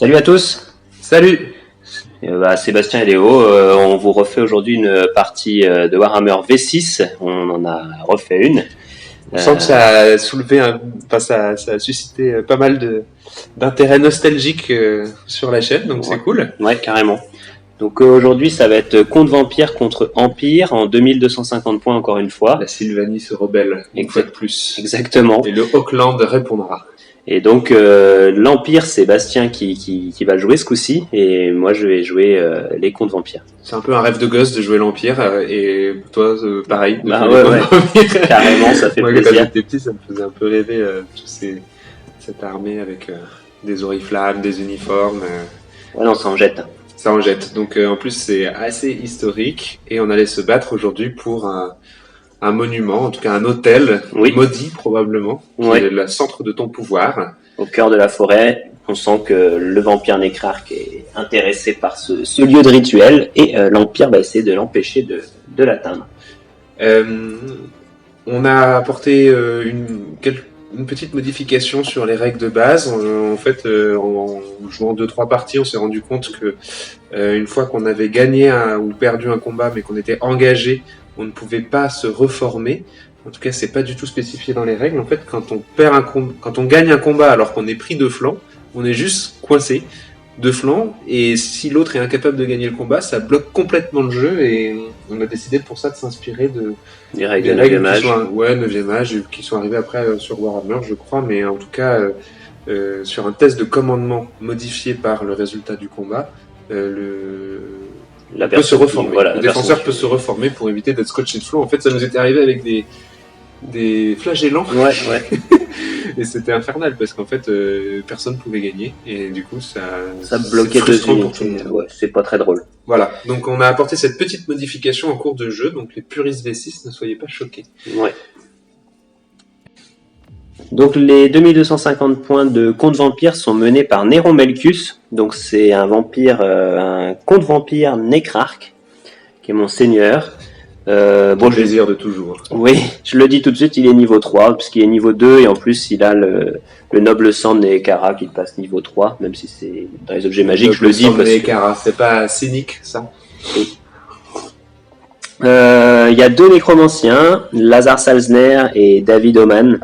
Salut à tous. Salut. Sébastien et Léo, on vous refait aujourd'hui une partie de Warhammer V6. On en a refait une. On sent que ça a soulevé, ça a suscité pas mal d'intérêt nostalgique sur la chaîne, donc c'est cool. Ouais, carrément. Donc aujourd'hui, ça va être Comte Vampire contre Empire en 2250 points encore une fois. La Sylvanie se rebelle une fois de plus. Exactement. Et le Auckland répondra. Et donc l'Empire, c'est Bastien qui va jouer ce coup-ci, et moi je vais jouer les Comtes Vampires. C'est un peu un rêve de gosse de jouer l'Empire, et toi pareil. Bah ouais. Carrément, ça fait plaisir. Quand j'étais petit, ça me faisait un peu rêver cette armée avec des oriflammes, des uniformes. Ouais, non, ça en jette. Ça en jette. Donc en plus c'est assez historique, et on allait se battre aujourd'hui pour un monument, en tout cas un hôtel, maudit probablement, qui est le centre de ton pouvoir. Au cœur de la forêt, on sent que le vampire nécrarque est intéressé par ce lieu de rituel, et l'Empire va essayer de l'empêcher de l'atteindre. On a apporté une petite modification sur les règles de base. En fait, en jouant 2-3 parties, on s'est rendu compte que une fois qu'on avait gagné ou perdu un combat, mais qu'on était engagé, on ne pouvait pas se reformer. En tout cas, c'est pas du tout spécifié dans les règles. En fait, quand on gagne un combat alors qu'on est pris de flanc, on est juste coincé de flanc, et si l'autre est incapable de gagner le combat, ça bloque complètement le jeu, et on a décidé pour ça de s'inspirer des règles de 9e âge. 9e âge, qui sont arrivées après sur Warhammer, je crois, mais en tout cas, sur un test de commandement modifié par le résultat du combat, le défenseur peut se reformer pour éviter d'être scotché de flanc. En fait, ça nous était arrivé avec des flagellants. Ouais. Et c'était infernal parce qu'en fait, personne pouvait gagner, et du coup, ça bloquait frustrant pour tout le monde. Ouais, c'est pas très drôle. Voilà. Donc, on a apporté cette petite modification en cours de jeu. Donc, les puristes V6, ne soyez pas choqués. Ouais. Donc les 2250 points de Comte Vampire sont menés par Néron Melchius. Donc c'est un vampire, un Comte Vampire nécrarque, qui est mon seigneur. Plaisir de toujours. Oui, je le dis tout de suite, il est niveau 3, puisqu'il est niveau 2, et en plus il a le noble sang de Neekara qui passe niveau 3, même si c'est dans les objets magiques, je le dis parce que... c'est pas cynique, ça. Oui. Il y a 2 nécromanciens, Lazar Salzner et David Oman.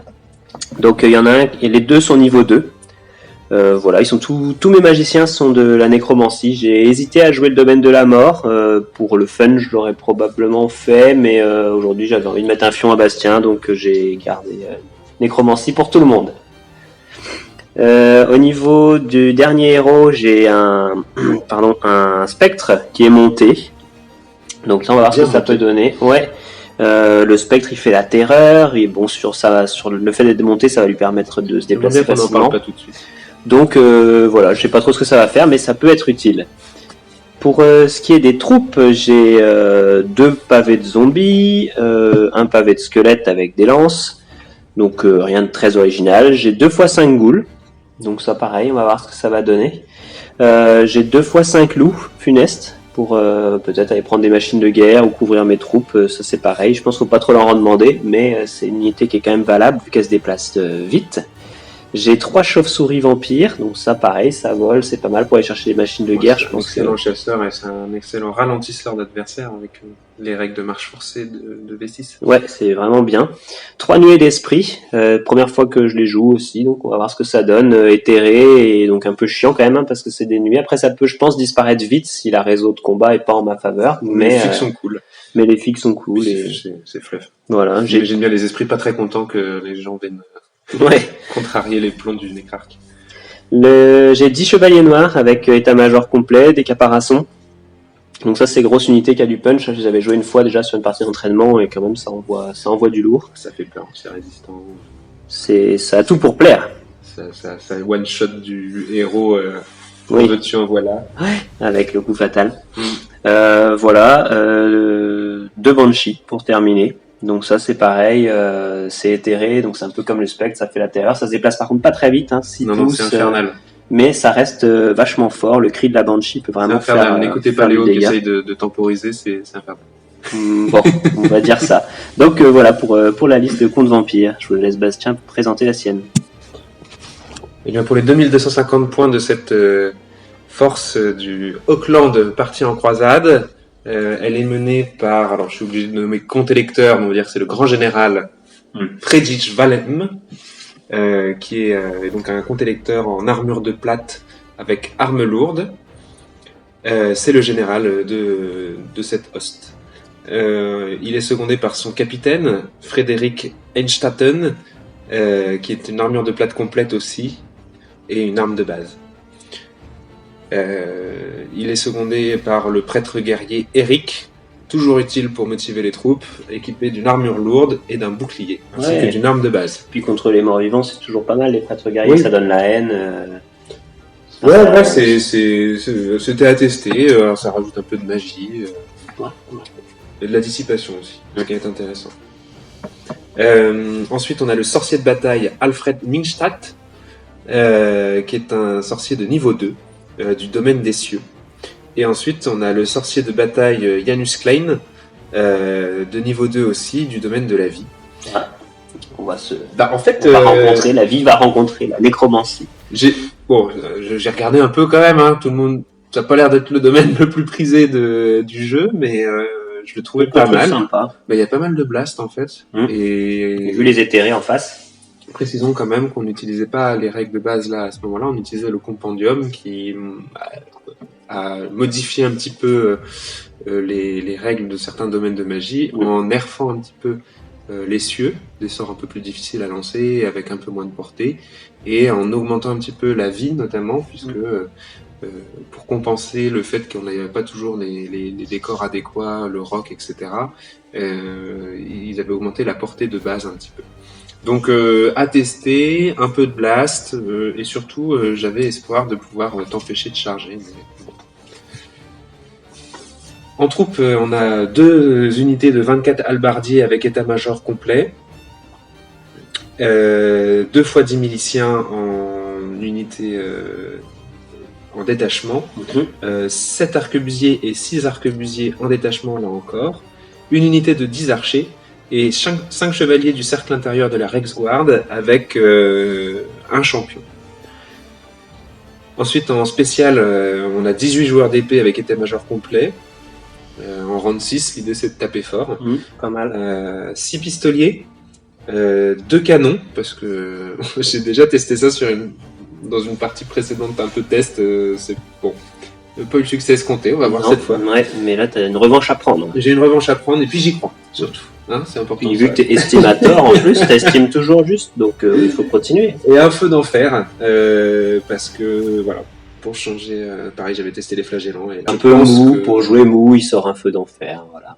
Donc il y en a un, et les 2 sont niveau 2. Voilà, ils sont tous mes magiciens sont de la nécromancie. J'ai hésité à jouer le domaine de la mort. Pour le fun, je l'aurais probablement fait, mais aujourd'hui j'avais envie de mettre un fion à Bastien, donc j'ai gardé nécromancie pour tout le monde. Au niveau du dernier héros, j'ai un spectre qui est monté. Donc là, on va voir ce que ça peut donner. Ouais. Le spectre, il fait la terreur, et bon, sur le fait d'être monté, ça va lui permettre de se déplacer facilement. On en parle pas tout de suite. Donc voilà, je sais pas trop ce que ça va faire, mais ça peut être utile. Pour ce qui est des troupes, j'ai 2 pavés de zombies, un pavé de squelettes avec des lances, donc rien de très original. J'ai 2 x 5 ghouls, donc ça pareil, on va voir ce que ça va donner. J'ai 2 x 5 loups funestes, pour peut-être aller prendre des machines de guerre ou couvrir mes troupes, ça c'est pareil. Je pense qu'il ne faut pas trop leur en demander, mais c'est une unité qui est quand même valable vu qu'elle se déplace vite. J'ai 3 chauves-souris vampires, donc ça pareil, ça vole, c'est pas mal pour aller chercher des machines de guerre. Je pense que c'est un excellent chasseur, et c'est un excellent ralentisseur d'adversaire avec les règles de marche forcée de V6. Ouais, c'est vraiment bien. 3 nuées d'esprit, première fois que je les joue aussi, donc on va voir ce que ça donne. Éthéré, et donc un peu chiant quand même, parce que c'est des nuées. Après ça peut, je pense, disparaître vite si la réseau de combat est pas en ma faveur. Mais les figues sont cool. Mais les figues sont cool. C'est fluff. Voilà. J'imagine bien les esprits pas très contents que les gens viennent contrarier les plombs du nécrarque. J'ai 10 chevaliers noirs avec état-major complet, des caparaçons. Donc ça, c'est grosse unité qui a du punch. Je les avais joué une fois déjà sur une partie d'entraînement, et quand même ça envoie du lourd. Ça fait peur, c'est résistant. Ça a tout pour plaire. Ça one shot du héros. Dessus en voilà. Ouais, avec le coup fatal. Voilà, 2 Banshee pour terminer. Donc ça c'est pareil, c'est éthéré, donc c'est un peu comme le spectre, ça fait la terreur. Ça se déplace par contre pas très vite, hein, non, c'est infernal. Mais ça reste vachement fort. Le cri de la Banshee peut vraiment faire. N'écoutez pas Léo qui essaye de temporiser, c'est infernal. Bon, on va dire ça. Donc voilà pour la liste de Comte Vampire. Je vous laisse Bastien présenter la sienne. Et bien pour les 2250 points de cette force du Auckland partie en croisade. Elle est menée par, alors je suis obligé de nommer compte électeur, mais on va dire que c'est le grand général Predich Valem, qui est donc un compte électeur en armure de plate avec arme lourde. C'est le général de cette hoste. Il est secondé par son capitaine, Frédéric Einstatten, qui est une armure de plate complète aussi, et une arme de base. Il est secondé par le prêtre guerrier Eric, toujours utile pour motiver les troupes, équipé d'une armure lourde et d'un bouclier, ainsi que d'une arme de base. Puis contre les morts-vivants, c'est toujours pas mal, les prêtres guerriers, ça donne la haine. C'était attesté, ça rajoute un peu de magie, et de la dissipation aussi, ce qui est intéressant. Ensuite, on a le sorcier de bataille Alfred Mingstadt, qui est un sorcier de niveau 2, du domaine des cieux. Et ensuite, on a le sorcier de bataille Janus Klein, de niveau 2 aussi, du domaine de la vie. Ah, on va rencontrer, la vie va rencontrer la nécromancie. J'ai regardé un peu quand même, hein, tout le monde, ça n'a pas l'air d'être le domaine le plus prisé du jeu, mais je le trouvais pas mal. Il y a pas mal de blast en fait. Et vu les éthérés en face. Précisons quand même qu'on n'utilisait pas les règles de base là à ce moment-là, on utilisait le compendium qui a modifié un petit peu les règles de certains domaines de magie en nerfant un petit peu les cieux, des sorts un peu plus difficiles à lancer avec un peu moins de portée, et en augmentant un petit peu la vie notamment, puisque pour compenser le fait qu'on n'avait pas toujours les décors adéquats, le rock, etc., ils avaient augmenté la portée de base un petit peu. Donc à tester, un peu de blast, et surtout j'avais espoir de pouvoir t'empêcher de charger. Mais bon. En troupe, on a 2 unités de 24 halbardiers avec état-major complet, 2 fois 10 miliciens en unité en détachement, 7 arquebusiers et 6 arquebusiers en détachement là encore, une unité de 10 archers, et 5 chevaliers du cercle intérieur de la Rexguard avec un champion. Ensuite, en spécial, on a 18 joueurs d'épée avec état-major complet. En round 6, l'idée c'est de taper fort. Pas mal. 6 pistoliers, 2 canons, parce que j'ai déjà testé ça dans une partie précédente, un peu de test. C'est bon. Pas eu le succès escompté, on va voir cette fois. Ouais, mais là, t'as une revanche à prendre. J'ai une revanche à prendre, et puis j'y crois, surtout. Hein, c'est important. Puis vu que t'es estimateur en plus, t'estimes toujours juste, donc il faut continuer. Et un feu d'enfer, parce que voilà, pour changer, pareil, j'avais testé les flagellants. Et un peu mou, pour jouer mou, il sort un feu d'enfer, voilà.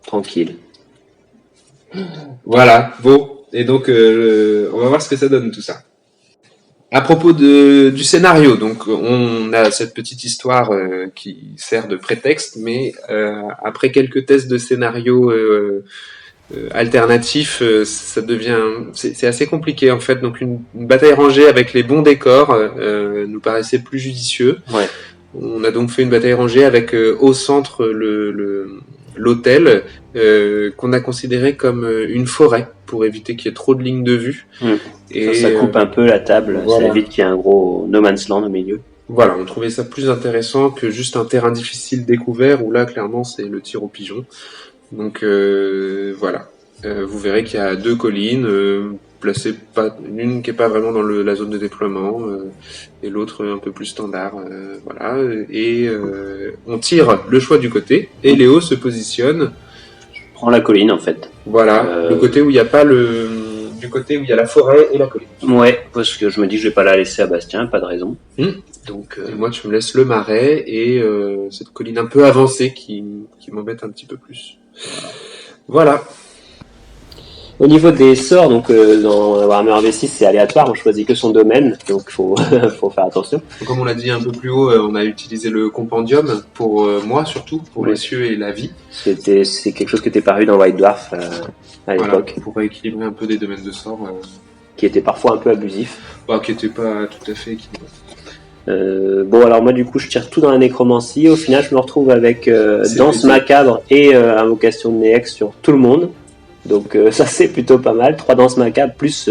Tranquille. Voilà, bon. Et donc, on va voir ce que ça donne tout ça. À propos du scénario, donc on a cette petite histoire qui sert de prétexte, mais après quelques tests de scénario alternatifs, ça devient, c'est assez compliqué en fait. Donc une bataille rangée avec les bons décors nous paraissait plus judicieux. Ouais. On a donc fait une bataille rangée avec au centre l'hôtel qu'on a considéré comme une forêt pour éviter qu'il y ait trop de lignes de vue. Et ça coupe un peu la table, voilà. Ça évite qu'il y ait un gros no man's land au milieu. Voilà, on trouvait ça plus intéressant que juste un terrain difficile découvert où là clairement c'est le tir au pigeon. Donc voilà, vous verrez qu'il y a 2 collines placées, une qui est pas vraiment dans la zone de déploiement et l'autre un peu plus standard. Voilà, et on tire le choix du côté et Léo se positionne. Prends la colline en fait. Voilà, le côté où il n'y a pas du côté où il y a la forêt et la colline. Ouais, parce que je me dis que je vais pas la laisser à Bastien, pas de raison. Donc et moi tu me laisses le marais et cette colline un peu avancée qui m'embête un petit peu plus. Voilà. Au niveau des sorts, donc dans Warhammer V6 c'est aléatoire, on choisit que son domaine, donc faut faire attention. Comme on l'a dit un peu plus haut, on a utilisé le compendium pour moi surtout, pour les cieux et la vie. C'est quelque chose qui était paru dans White Dwarf à l'époque. Voilà, pour équilibrer un peu des domaines de sorts. Qui était parfois un peu abusif. Qui n'était pas tout à fait équilibré. Bon alors moi du coup je tire tout dans la nécromancie, au final je me retrouve avec danse macabre et invocation de Néex sur tout le monde. Donc ça c'est plutôt pas mal, 3 danses macabres plus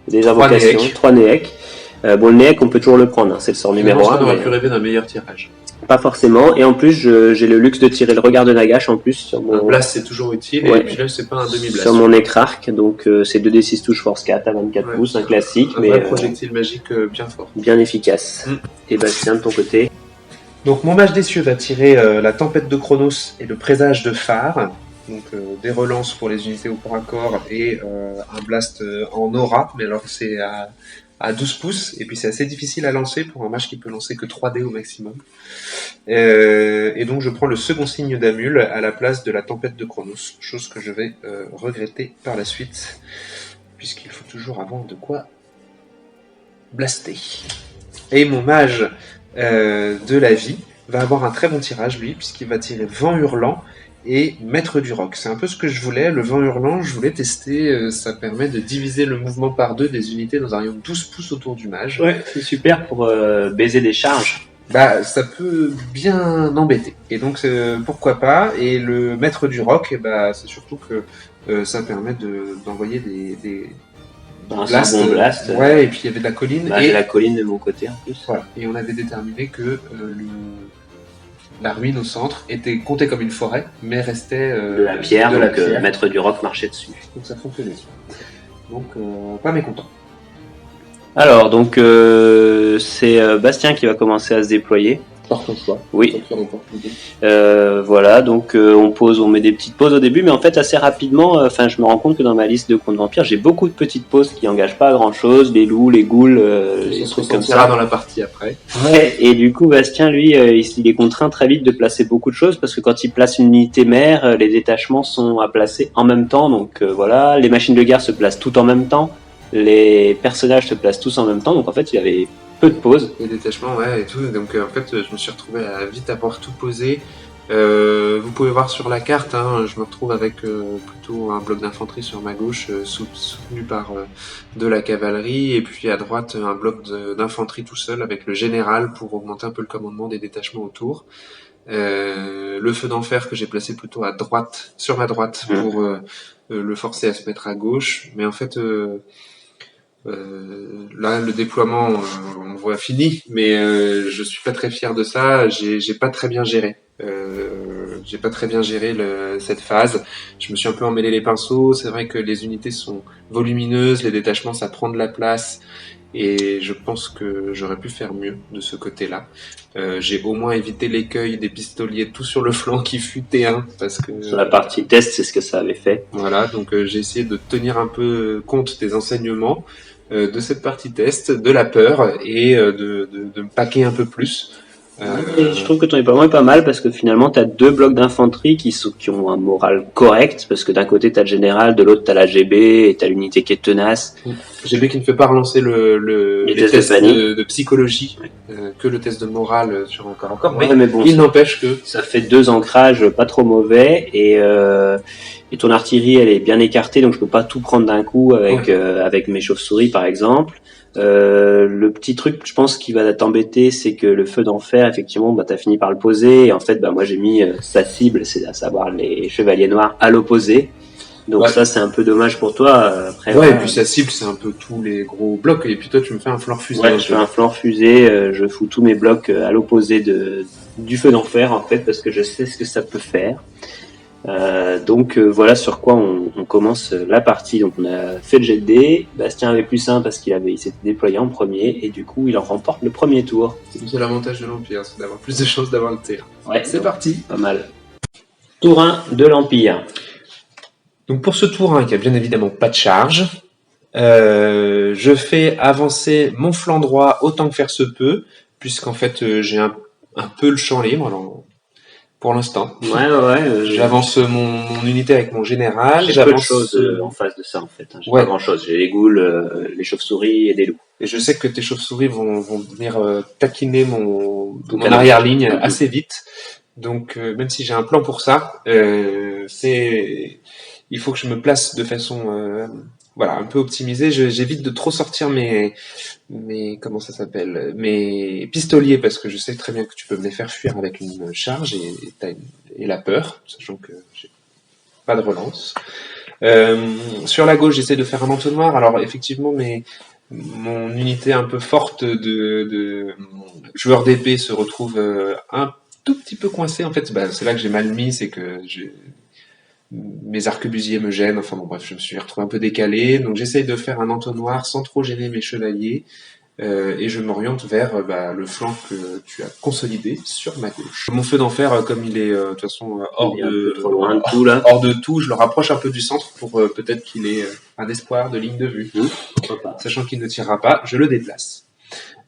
des invocations, 3 Néec. Bon, le Néec, on peut toujours le prendre, hein, c'est le sort numéro 1. On aurait pu rêver d'un meilleur tirage. Pas forcément, et en plus j'ai le luxe de tirer le regard de Nagash en plus sur mon... Un blast c'est toujours utile, Ouais. et puis là c'est pas un demi-blast. Sur mon écrarque, donc c'est 2d6 touche force 4 à 24 pouces, un classique, un mais vrai projectile magique bien fort. Bien efficace. Et Bastien, de ton côté? Donc mon mage des cieux va tirer la tempête de Chronos et le présage de phare. Donc des relances pour les unités au corps à corps et un blast en aura, mais alors c'est à 12 pouces, et puis c'est assez difficile à lancer pour un mage qui peut lancer que 3D au maximum. Et donc je prends le second signe d'Amul à la place de la tempête de Chronos, chose que je vais regretter par la suite, puisqu'il faut toujours avoir de quoi blaster. Et mon mage de la vie va avoir un très bon tirage, lui, puisqu'il va tirer Vent Hurlant et Maître du Roc. C'est un peu ce que je voulais. Le Vent Hurlant, je voulais tester. Ça permet de diviser le mouvement par 2 des unités dans un rayon de 12 pouces autour du mage. Ouais, c'est super pour baiser des charges. Bah, ça peut bien embêter. Et donc, pourquoi pas. Et le Maître du Roc, c'est surtout que ça permet d'envoyer des blast. Bon blast. Ouais, et puis il y avait de la colline. J'ai la colline de mon côté en plus. Voilà. Et on avait déterminé que la ruine au centre était comptée comme une forêt, mais restait de la pierre, donc Maître du Roc marchait dessus. Donc ça fonctionnait. Donc pas mécontent. Alors donc c'est Bastien qui va commencer à se déployer. Par ton choix. Oui. Voilà, donc on met des petites pauses au début, mais en fait assez rapidement, je me rends compte que dans ma liste de comptes vampires, j'ai beaucoup de petites pauses qui engagent pas à grand chose, les loups, les ghouls, les trucs comme ça. Dans la partie après. Ouais, et du coup Bastien, lui, il est contraint très vite de placer beaucoup de choses, parce que quand il place une unité mère, les détachements sont à placer en même temps, donc voilà, les machines de guerre se placent toutes en même temps, les personnages se placent tous en même temps, donc en fait il avait peu de pauses. Les détachements, ouais, et tout. Donc en fait, je me suis retrouvé à vite avoir tout posé. Vous pouvez voir sur la carte, hein, je me retrouve avec plutôt un bloc d'infanterie sur ma gauche, soutenu par de la cavalerie, et puis à droite un bloc d'infanterie tout seul avec le général pour augmenter un peu le commandement des détachements autour. Le feu d'enfer que j'ai placé plutôt à droite, sur ma droite, pour le forcer à se mettre à gauche. Mais en fait, là, le déploiement, on le voit fini, mais je suis pas très fier de ça. J'ai pas très bien géré. J'ai pas très bien géré cette phase. Je me suis un peu emmêlé les pinceaux. C'est vrai que les unités sont volumineuses, les détachements, ça prend de la place. Et je pense que j'aurais pu faire mieux de ce côté-là. J'ai au moins évité l'écueil des pistoliers tout sur le flanc qui fut T1 parce que sur la partie test, c'est ce que ça avait fait. Voilà, donc j'ai essayé de tenir un peu compte des enseignements de cette partie test, de la peur et de me paquer un peu plus. Je trouve que ton déploiement est pas mal parce que finalement t'as 2 blocs d'infanterie qui ont un moral correct, parce que d'un côté t'as le général, de l'autre t'as la GB et t'as l'unité qui est tenace. GB qui ne fait pas relancer les tests de psychologie, que le test de morale sur un corps à corps, mais bon, il n'empêche que ça fait 2 ancrages pas trop mauvais, et ton artillerie elle est bien écartée, donc je peux pas tout prendre d'un coup avec mes chauves-souris par exemple. Le petit truc, je pense, qui va t'embêter, c'est que le feu d'enfer, effectivement, t'as fini par le poser, et en fait, moi j'ai mis sa cible, c'est à savoir les chevaliers noirs à l'opposé. Donc ça, c'est un peu dommage pour toi. Après, et puis sa cible, c'est un peu tous les gros blocs, et puis toi, tu me fais un flanc fusée. Ouais, je fais un flanc fusée, je fous tous mes blocs à l'opposé du feu d'enfer, en fait, parce que je sais ce que ça peut faire. Donc voilà sur quoi on commence la partie. Donc on a fait le jet de dés. Bastien avait plus 1 parce il s'était déployé en premier, et du coup il en remporte le premier tour. C'est l'avantage de l'Empire, c'est d'avoir plus de chances d'avoir le tir. Ouais, c'est parti. Pas mal. Tour 1 de l'Empire. Donc pour ce tour 1 qui a bien évidemment pas de charge, je fais avancer mon flanc droit autant que faire se peut, puisqu'en fait j'ai un peu le champ libre. Alors pour l'instant. J'avance mon unité avec mon général. J'ai peu de choses en face de ça, en fait. J'ai pas grand chose. J'ai les ghouls, les chauves-souris et des loups. Et je sais que tes chauves-souris vont venir taquiner mon arrière-ligne assez vite. Donc, même si j'ai un plan pour ça, il faut que je me place de façon, un peu optimisée. J'évite de trop sortir mes pistoliers, parce que je sais très bien que tu peux me les faire fuir avec une charge et la peur, sachant que j'ai pas de relance. Sur la gauche, j'essaie de faire un entonnoir. Alors effectivement, mon unité un peu forte de joueur d'épée se retrouve un tout petit peu coincée. En fait, c'est là que j'ai mal mis, c'est que mes arquebusiers me gênent. Enfin bon, bref, je me suis retrouvé un peu décalé. Donc j'essaye de faire un entonnoir sans trop gêner mes chevaliers. Et je m'oriente vers le flanc que tu as consolidé sur ma gauche. Mon feu d'enfer, comme il est de toute façon hors Il est un peu de trop loin de tout, là. hors de tout, je le rapproche un peu du centre pour peut-être qu'il ait un espoir de ligne de vue. Pourquoi pas. Sachant qu'il ne tirera pas, je le déplace.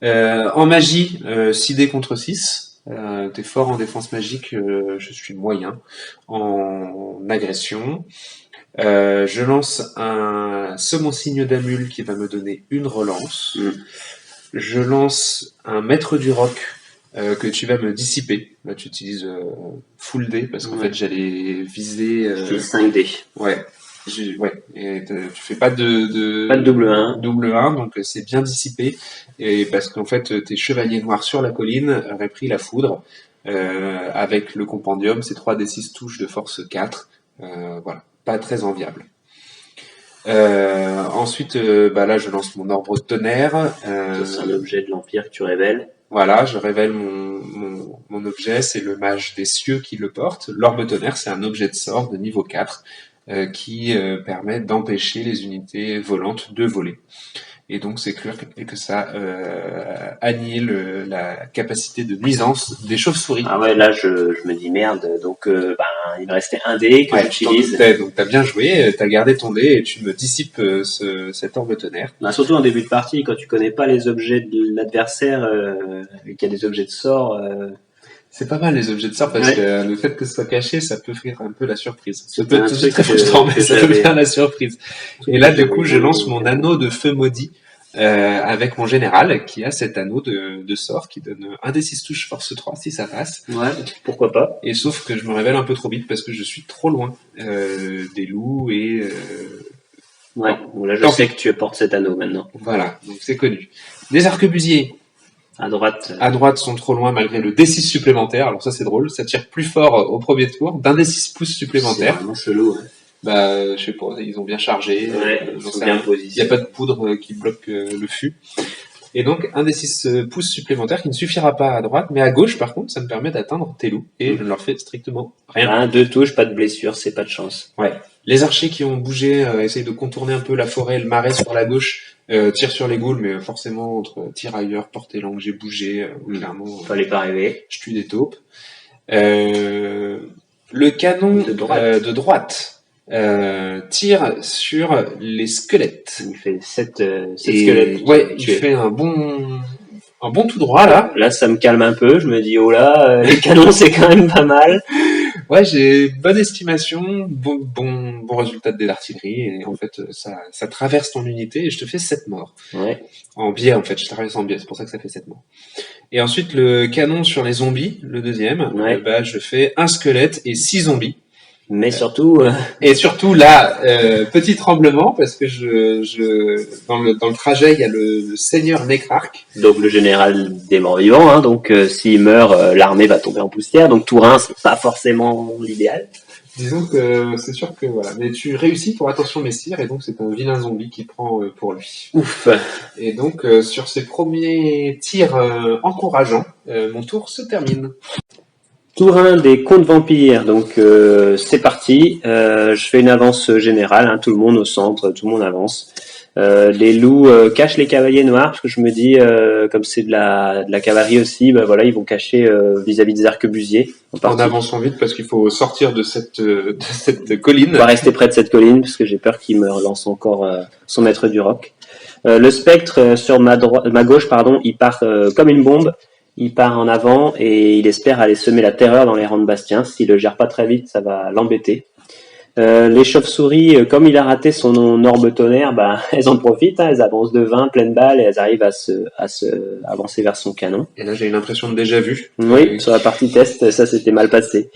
En magie, 6 dés contre 6. T'es fort en défense magique, je suis moyen. En agression, je lance un second signe d'Amul qui va me donner une relance. Je lance un maître du roc que tu vas me dissiper. Là, tu utilises full dé parce qu'en fait, j'allais viser. C'est 5 dés. Ouais. Ouais. Et tu fais pas de Pas de double 1. Double 1, donc c'est bien dissipé. Et parce qu'en fait, tes chevaliers noirs sur la colline auraient pris la foudre. Avec le compendium, c'est 3d6 touches de force 4. Voilà. Pas très enviable. Ensuite, là, je lance mon orbre de tonnerre. C'est un objet de l'Empire que tu révèles. Voilà, je révèle mon objet, c'est le mage des cieux qui le porte. L'orbe de tonnerre, c'est un objet de sort de niveau 4 qui permet d'empêcher les unités volantes de voler. Et donc, c'est clair que ça annihile la capacité de nuisance des chauves-souris. Ah ouais, là, je me dis merde. Donc, il me restait un dé que j'utilise. Donc, t'as bien joué, t'as gardé ton dé et tu me dissipes cet orbe de tonnerre. Surtout en début de partie, quand tu connais pas les objets de l'adversaire, et qu'il y a des objets de sort. C'est pas mal les objets de sort parce que le fait que ce soit caché, ça peut faire un peu la surprise. Ça C'était peut être très frustrant, mais ça peut faire la surprise. Et là, du coup, je lance mon anneau de feu maudit avec mon général qui a cet anneau de sort qui donne un des 6 touches force 3 si ça passe. Ouais, pourquoi pas. Et sauf que je me révèle un peu trop vite parce que je suis trop loin des loups et... Ouais, bon, là je sais que tu portes cet anneau maintenant. Voilà, donc c'est connu. Des arquebusiers. À droite. À droite sont trop loin malgré le D6 supplémentaire. Alors ça c'est drôle, ça tire plus fort au premier tour d'un D6 pouces supplémentaire. C'est vraiment chelou. Je sais pas, ils ont bien chargé. Ouais, ils sont bien positionnés. Il n'y a pas de poudre qui bloque le fût. Et donc un D6 pouces supplémentaire qui ne suffira pas à droite, mais à gauche par contre ça me permet d'atteindre tes loups et je ne leur fais strictement rien. 2 touches, pas de blessure, c'est pas de chance. Ouais. Les archers qui ont bougé essayent de contourner un peu la forêt, le marais sur la gauche, tirent sur les ghouls, mais forcément entre tirailleurs, portée langue, j'ai bougé, clairement. Fallait pas rêver. Je tue des taupes. Le canon de droite tire sur les squelettes. Il fait 7 squelettes. Ouais, il fait un bon tout droit là. Là, ça me calme un peu. Je me dis, oh là, les canons, c'est quand même pas mal. Ouais, j'ai bonne estimation, bon résultat de dés d'artillerie, et en fait, ça traverse ton unité et je te fais 7 morts. Ouais. En biais, en fait, je traverse en biais, c'est pour ça que ça fait 7 morts. Et ensuite, le canon sur les zombies, le deuxième, je fais un squelette et 6 zombies. Mais surtout... Et surtout, là, petit tremblement, parce que dans le trajet, il y a le seigneur Nécrarque. Donc le général des morts vivants, hein, donc s'il meurt, l'armée va tomber en poussière, donc Tourin, c'est pas forcément l'idéal. Disons que c'est sûr que voilà. Mais tu réussis pour attention messire, et donc c'est un vilain zombie qui prend pour lui. Ouf. Et donc, sur ces premiers tirs encourageants, mon tour se termine. Tourin des contes vampires, donc c'est parti. Je fais une avance générale, hein, tout le monde au centre, tout le monde avance. Les loups cachent les cavaliers noirs, parce que je me dis, comme c'est de la cavalerie aussi, voilà, ils vont cacher vis-à-vis des arquebusiers. En avançant vite, parce qu'il faut sortir de cette colline. On va rester près de cette colline, parce que j'ai peur qu'il me relance encore son maître du roc. Le spectre sur ma gauche, il part comme une bombe. Il part en avant et il espère aller semer la terreur dans les rangs de Bastien. S'il le gère pas très vite, ça va l'embêter. Les chauves-souris, comme il a raté son orbe tonnerre, elles en profitent, hein, elles avancent de 20 pleines balles et elles arrivent à se avancer vers son canon. Et là, j'ai une impression de déjà vu. Oui, sur la partie test, ça s'était mal passé.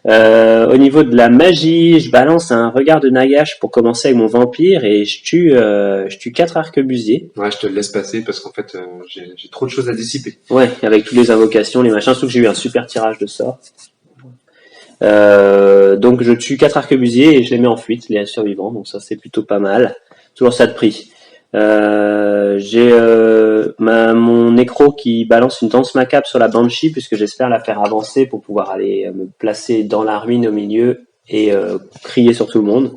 Au niveau de la magie, je balance un regard de Nagash pour commencer avec mon vampire et je tue 4 arquebusiers. Ouais, je te le laisse passer parce qu'en fait, j'ai trop de choses à dissiper. Ouais, avec toutes les invocations, les machins, surtout que j'ai eu un super tirage de sort. Donc je tue 4 arquebusiers et je les mets en fuite, les survivants, donc ça c'est plutôt pas mal. Toujours ça de prix. J'ai mon nécro qui balance une danse macabre sur la Banshee, puisque j'espère la faire avancer pour pouvoir aller me placer dans la ruine au milieu et crier sur tout le monde.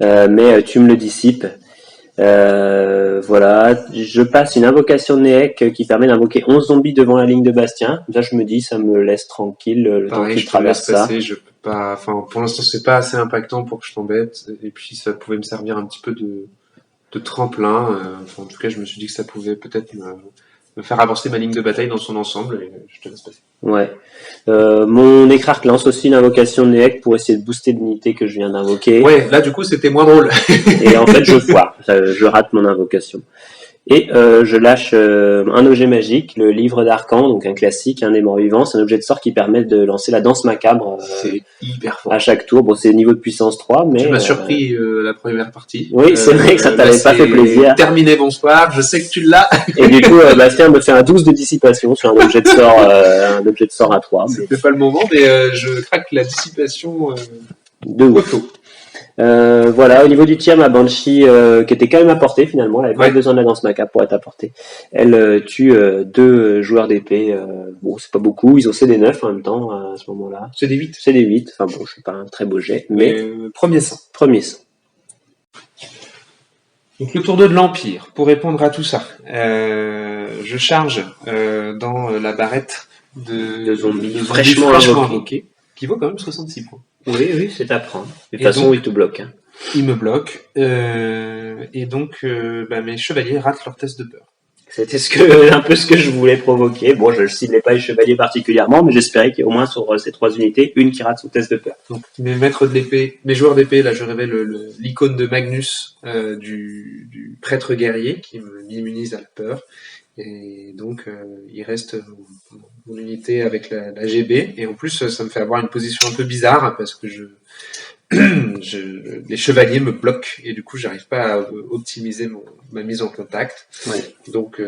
Mais tu me le dissipes. Voilà, je passe une invocation de Néhek qui permet d'invoquer 11 zombies devant la ligne de Bastien. Ça, je me dis, ça me laisse tranquille le temps Pareil, qu'il je te laisse traverse ça. passer, je peux pas, enfin, pour l'instant, c'est pas assez impactant pour que je t'embête, et puis ça pouvait me servir un petit peu de tremplin, enfin, en tout cas, je me suis dit que ça pouvait peut-être me faire avancer ma ligne de bataille dans son ensemble, et je te laisse passer. Ouais. Mon Écrarque lance aussi une invocation de Néhek pour essayer de booster l'unité que je viens d'invoquer. Ouais, là, du coup, c'était moins drôle. Et en fait, je foire. Je rate mon invocation. Et je lâche un objet magique, le livre d'Arcan, donc un classique, un des morts vivants. C'est un objet de sort qui permet de lancer la danse macabre C'est hyper fort. à chaque tour. Bon, c'est niveau de puissance 3, mais... Tu m'as surpris la première partie. Oui, c'est vrai que ça là, t'avait pas fait c'est plaisir. Terminé, bonsoir, je sais que tu l'as. Et du coup, Bastien me fait un 12 de dissipation sur un objet de sort à 3. Mais C'était pas le moment, mais je craque la dissipation de ouf. auto. Voilà, au niveau du tir, ma Banshee, qui était quand même à portée finalement, elle avait pas Ouais. besoin de la danse macabre pour être à portée. Elle tue deux joueurs d'épée. Bon, c'est pas beaucoup, ils ont CD9 en même temps à ce moment-là. C'est des 8. CD8, enfin bon, c'est pas un très beau jet, mais Premier sang. premier sang. Donc le tour 2 de l'Empire, pour répondre à tout ça, je charge dans la barrette De zombies fraîchement fraîchement invoqués, qui vaut quand même 66 points. Oui, c'est à prendre. De toute Et façon, donc- il te bloque. Hein. Ils me bloquent, et donc mes chevaliers ratent leur test de peur. C'était un peu ce que je voulais provoquer. Bon, je ne ciblais pas les chevaliers particulièrement, mais j'espérais qu'il y ait au moins sur ces 3 unités, une qui rate son test de peur. Donc mes maîtres de l'épée, mes joueurs d'épée, là je révèle l'icône de Magnus, du prêtre guerrier qui m'immunise à la peur. Et donc il reste mon unité avec la GB, et en plus ça me fait avoir une position un peu bizarre parce que les chevaliers me bloquent et du coup j'arrive pas à optimiser ma mise en contact. Ouais. Donc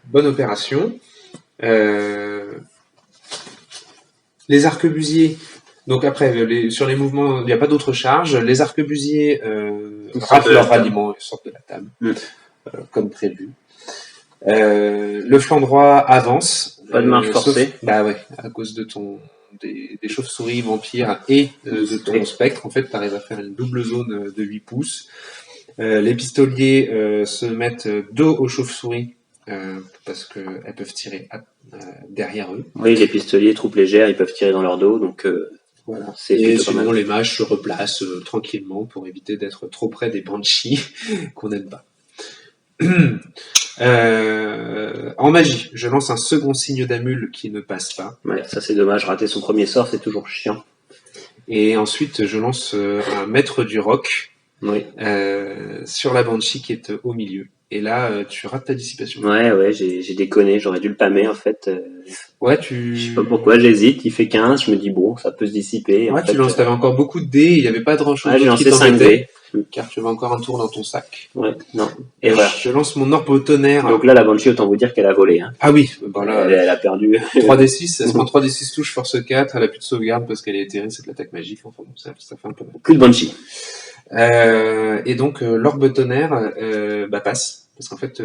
bonne opération. Les arquebusiers, donc après sur les mouvements il n'y a pas d'autres charges. Les arquebusiers ratent leur ralliement et sortent de la table comme prévu. Le flanc droit avance. Pas de marche forcée. Bah ouais, à cause de des chauves-souris vampires et de ton spectre, en fait, tu arrives à faire une double zone de 8 pouces. Les pistoliers se mettent dos aux chauves-souris parce qu'elles peuvent tirer derrière eux. Oui, les pistoliers, troupes légères, ils peuvent tirer dans leur dos, donc Voilà. c'est Et plutôt pas sinon, mal. les mages se replacent tranquillement pour éviter d'être trop près des banshees qu'on n'aime pas. En magie, je lance un second signe d'amule qui ne passe pas. Ouais, ça c'est dommage, rater son premier sort, c'est toujours chiant. Et ensuite, je lance un maître du roc Oui. sur la banshee qui est au milieu. Et là, tu rates ta dissipation. Ouais, j'ai déconné, j'aurais dû le pâmer en fait. Ouais, Je sais pas pourquoi, j'hésite, il fait 15, je me dis bon, ça peut se dissiper. Et en Ouais, fait, tu lances, t'avais encore beaucoup de dés, il n'y avait pas grand chose j'ai d'autre qui lancé 5 t'embêtait, dés. car tu avais encore un tour dans ton sac. Ouais, non. Et voilà. Je lance mon orbe tonnerre. Donc là, la Banshee, autant vous dire qu'elle a volé. Hein. Ah oui, bon là, Elle a perdu. 3d6, elle se prend 3d6 touches, force 4, elle a plus de sauvegarde parce qu'elle est éthérée, c'est de l'attaque magique, enfin bon, ça fait un peu mal. Plus de Banshee. Et donc, l'orbe tonnerre passe, parce qu'en fait,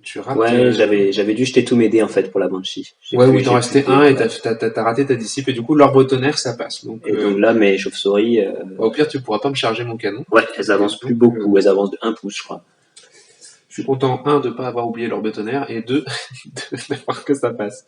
tu rates... Ouais, j'avais dû jeter tous mes dés en fait pour la Banshee. Ouais, oui, t'en restait un et t'as raté ta dissipe, et du coup, l'orbe tonnerre, ça passe. Donc, Et donc là, mes chauves-souris... au pire, tu pourras pas me charger mon canon. Ouais, elles avancent plus beaucoup, elles avancent de 1 pouce, je crois. Je suis content, 1, de pas avoir oublié l'orbe tonnerre, et 2, d'avoir que ça passe.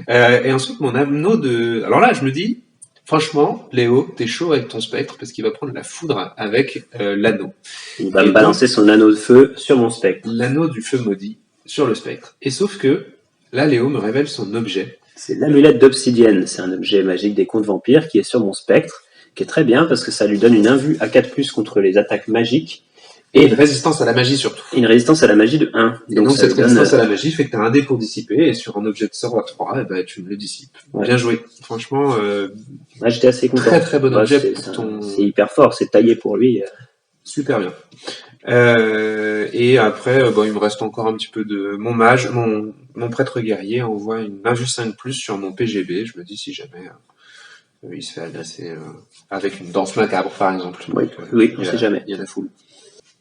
Et ensuite, mon anneau de... Alors là, je me dis, franchement, Léo, t'es chaud avec ton spectre, parce qu'il va prendre la foudre avec l'anneau. Il va Et me balancer son anneau de feu sur mon spectre. L'anneau du feu maudit sur le spectre. Et sauf que, là, Léo me révèle son objet. C'est l'amulette d'obsidienne. C'est un objet magique des contes vampires qui est sur mon spectre, qui est très bien parce que ça lui donne une invue à 4+, contre les attaques magiques. Et une résistance à la magie surtout. Une résistance à la magie de 1. Et donc ça cette lui donne, résistance à la magie fait que tu as un dé pour dissiper, et sur un objet de sort à 3, tu me le dissipes. Ouais. Bien joué. Franchement, ouais, j'étais assez content. très très bon Ouais, objet c'est pour ton... c'est hyper fort, c'est taillé pour lui. Super bien. Et après, il me reste encore un petit peu de... Mon mage, mon prêtre guerrier envoie une invue 5+, sur mon PGB. Je me dis si jamais il se fait agresser avec une danse macabre, par exemple. Oui, Donc, oui, on sait jamais. Il y a la foule.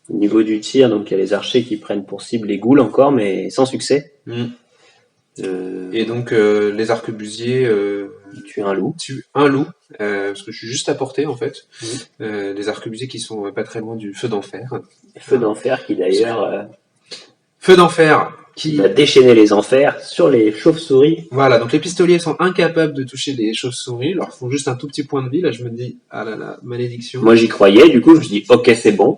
Au niveau du tir, donc il y a les archers qui prennent pour cible les ghouls encore, mais sans succès. Et donc les arquebusiers tuent un loup. tuent un loup, parce que je suis juste à portée en fait. Les arquebusiers qui sont pas très loin du feu d'enfer. Feu d'enfer qui d'ailleurs Feu d'enfer qui va déchaîner les enfers sur les chauves-souris. Voilà, donc les pistoliers sont incapables de toucher les chauves-souris, ils leur font juste un tout petit point de vie. Là, je me dis, ah là là, malédiction. Moi j'y croyais, du coup je me dis ok c'est bon.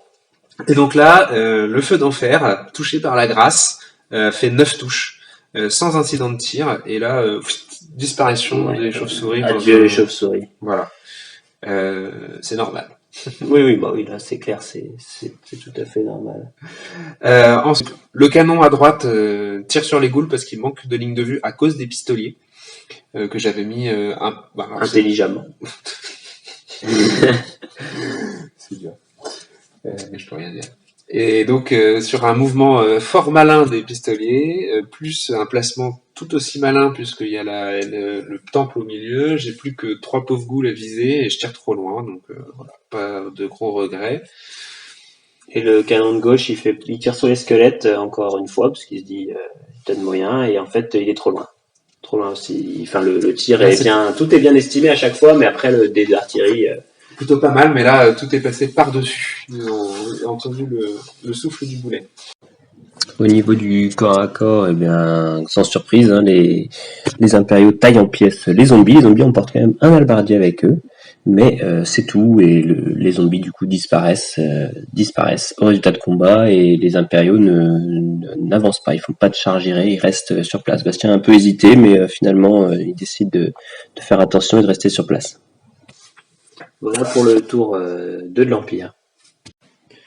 Et donc là, le feu d'enfer, touché par la grâce, fait 9 touches, sans incident de tir, et là, disparition des chauves-souris. Adieu les chauves-souris. Voilà. C'est normal. Oui, bah oui, là c'est clair, c'est tout à fait normal. Ensuite, le canon à droite tire sur les ghouls parce qu'il manque de ligne de vue à cause des pistoliers que j'avais mis intelligemment. C'est dur. Mais je peux rien dire. Et donc sur un mouvement fort malin des pistoliers, plus un placement tout aussi malin puisqu'il y a le temple au milieu, j'ai plus que 3 pauvres ghouls à viser et je tire trop loin, donc voilà, pas de gros regrets. Et le canon de gauche, il tire sur les squelettes encore une fois parce qu'il se dit t'as de moyens et en fait il est trop loin. Trop loin aussi. Enfin le tir est bien, tout est bien estimé à chaque fois, mais après le dé d'artillerie. Plutôt pas mal, mais là, tout est passé par-dessus. Ils ont entendu le souffle du boulet. Au niveau du corps à corps, eh bien, sans surprise, hein, les impériaux taillent en pièces les zombies. Les zombies emportent quand même un halbardier avec eux, mais c'est tout. Et les zombies, du coup, disparaissent au résultat de combat, et les impériaux n'avancent pas. Ils font pas de charge irée, ils restent sur place. Bastien a un peu hésité, mais finalement, il décide de faire attention et de rester sur place. Voilà pour le tour 2 de l'Empire.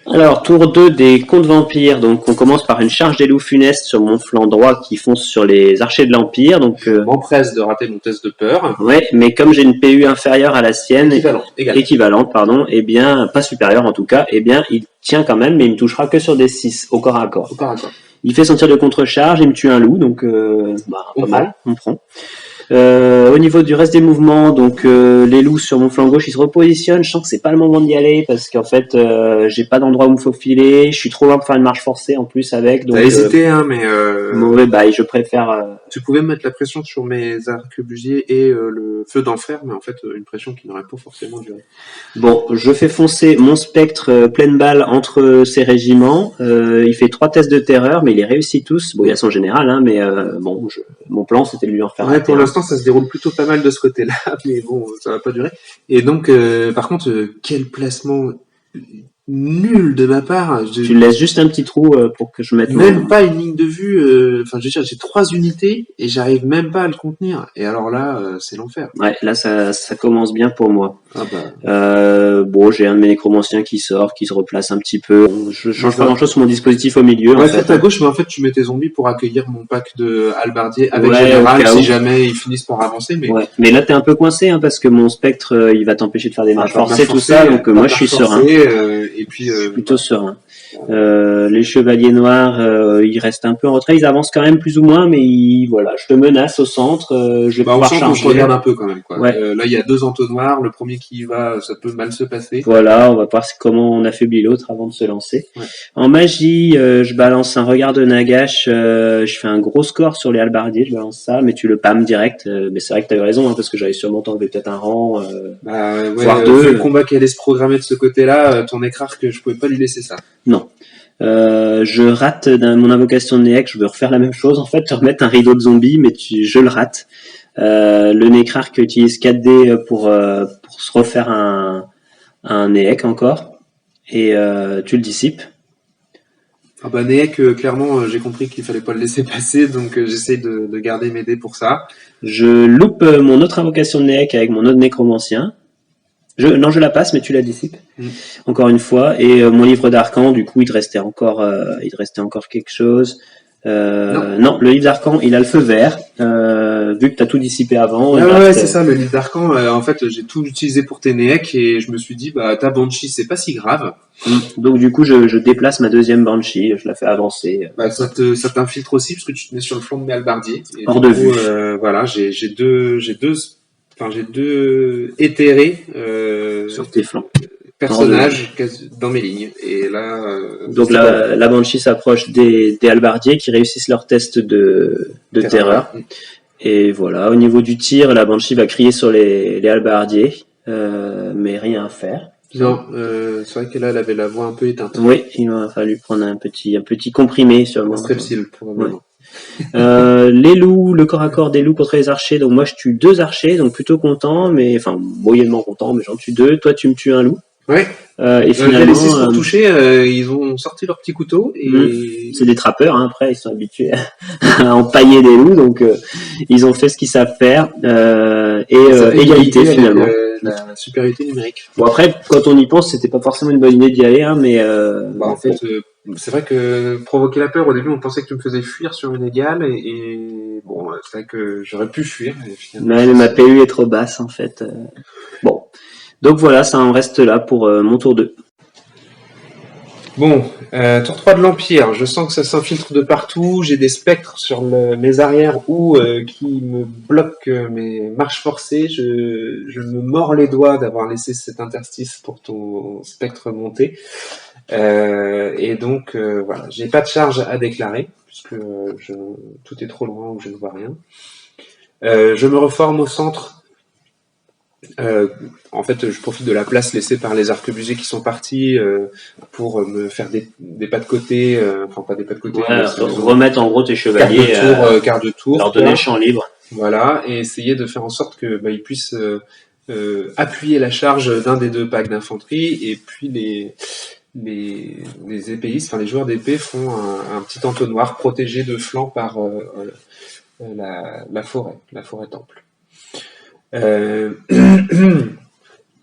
Alors, tour 2 des contes vampires. Donc, on commence par une charge des loups funestes sur mon flanc droit qui fonce sur les archers de l'Empire. Donc, je m'empresse de rater mon test de peur. Ouais, mais comme j'ai une PU inférieure à la sienne, équivalente, eh bien, pas supérieure en tout cas, eh bien, il tient quand même, mais il me touchera que sur des 6 au corps à corps. Il fait son tir de contre-charge, il me tue un loup, donc pas mal, on prend. Au niveau du reste des mouvements, donc les loups sur mon flanc gauche, ils se repositionnent. Je sens que c'est pas le moment d'y aller parce qu'en fait, j'ai pas d'endroit où me faufiler. Je suis trop loin pour faire une marche forcée en plus avec. Donc, t'as hésité, hein, mais mauvais bail. Je préfère. Tu pouvais mettre la pression sur mes arquebusiers et le feu d'enfer, mais en fait, une pression qui n'aurait pas forcément duré. Bon, je fais foncer mon spectre pleine balle entre ces régiments. Il fait 3 tests de terreur, mais il les réussit tous. Bon, il y a son général, hein, mais bon, mon plan c'était de lui en faire un. Pour l'instant, ça se déroule plutôt pas mal de ce côté-là, mais bon, ça va pas durer. Et donc, par contre, quel placement nul de ma part. Tu laisses juste un petit trou pour que je mette... Même pas une ligne de vue. Enfin, je veux dire, j'ai 3 unités et j'arrive même pas à le contenir. Et alors là, c'est l'enfer. Ouais, là, ça commence bien pour moi. Ah bah. Bon, j'ai un de mes nécromanciens qui sort, qui se replace un petit peu. Je change pas grand-chose sur mon dispositif au milieu. Ouais, fait à gauche, mais en fait, tu mets tes zombies pour accueillir mon pack de halbardier avec général si jamais ils finissent par avancer. Mais, ouais. Mais là, t'es un peu coincé, hein, parce que mon spectre, il va t'empêcher de faire des marches forcées, tout ça. Donc moi, je suis serein. Et puis, je suis plutôt serein. Les chevaliers noirs, ils restent un peu en retrait. Ils avancent quand même plus ou moins, mais voilà, je te menace au centre. Je vais pouvoir charger. On se regarde un peu quand même, quoi. Ouais. Là, il y a 2 entonnoirs. Le premier qui y va, ça peut mal se passer. Voilà, on va voir comment on affaiblit l'autre avant de se lancer. Ouais. En magie, je balance un regard de Nagash. Je fais un gros score sur les halbardiers. Je balance ça, mais tu le pam direct. Mais c'est vrai que t'as eu raison, hein, parce que j'avais sûrement t'enlever peut-être un rang, voire 2. Vu le combat qui allait se programmer de ce côté-là, ton écart que je pouvais pas lui laisser ça. Non. Je rate mon invocation de Néec, je veux refaire la même chose, en fait, te remettre un rideau de zombies, mais je le rate. Le Nécrarque utilise 4D pour se refaire un Néec encore, et tu le dissipes. Ah bah Néec, clairement, j'ai compris qu'il fallait pas le laisser passer, donc j'essaie de garder mes dés pour ça. Je loupe mon autre invocation de Néec avec mon autre nécromancien. Non, je la passe, mais tu la dissipes. Encore une fois. Et mon livre d'arcan, du coup, il te restait encore quelque chose. Non, le livre d'arcan, il a le feu vert. Vu que t'as tout dissipé avant. Ouais, c'est ça, le livre d'arcan. En fait, j'ai tout utilisé pour tes Néec et je me suis dit, bah, ta Banshee, c'est pas si grave. Donc, du coup, je déplace ma deuxième Banshee. Je la fais avancer. Bah, ça t'infiltre aussi parce que tu te mets sur le flanc de mes halbardiers. Hors de vue. Voilà, j'ai deux éthérés sur tes flancs. personnages dans mes lignes. Et là, Donc la Banshee s'approche des halbardiers qui réussissent leur test de terreur. Et voilà, au niveau du tir, la Banshee va crier sur les halbardiers, mais rien à faire. Non, c'est vrai que là, elle avait la voix un peu éteinte. Oui, il va falloir prendre un petit comprimé sur le Strepsil, probablement. Les loups, le corps à corps des loups contre les archers. Donc moi je tue 2 archers, donc plutôt content, mais enfin moyennement content, mais j'en tue 2. Toi tu me tues un loup. Ouais. Et finalement, les 6 pour toucher, ils ont sorti leur petit couteau et c'est des trappeurs. Hein, après ils sont habitués à empailler des loups, donc ils ont fait ce qu'ils savent faire. Égalité finalement. La supériorité numérique. Bon après, quand on y pense, c'était pas forcément une bonne idée d'y aller, hein, mais en fait, c'est vrai que provoquer la peur, au début, on pensait que tu me faisais fuir sur une égale, et bon, c'est vrai que j'aurais pu fuir. Mais ma PU est trop basse, en fait. Bon. Donc voilà, ça en reste là pour mon tour 2. Bon, tour 3 de l'Empire, je sens que ça s'infiltre de partout, j'ai des spectres sur mes arrières ou qui me bloquent mes marches forcées, je me mords les doigts d'avoir laissé cet interstice pour ton spectre monter. Et donc voilà, j'ai pas de charge à déclarer, puisque tout est trop loin où je ne vois rien. Je me reforme au centre. En fait, je profite de la place laissée par les arquebusiers qui sont partis pour me faire des pas de côté, enfin pas des pas de côté, remettre en gros tes chevaliers, quart de tour, leur donner le champ libre. Voilà, et essayer de faire en sorte que ils puissent appuyer la charge d'un des 2 packs d'infanterie, et puis les épéistes, enfin les joueurs d'épée font un petit entonnoir protégé de flanc par la forêt temple.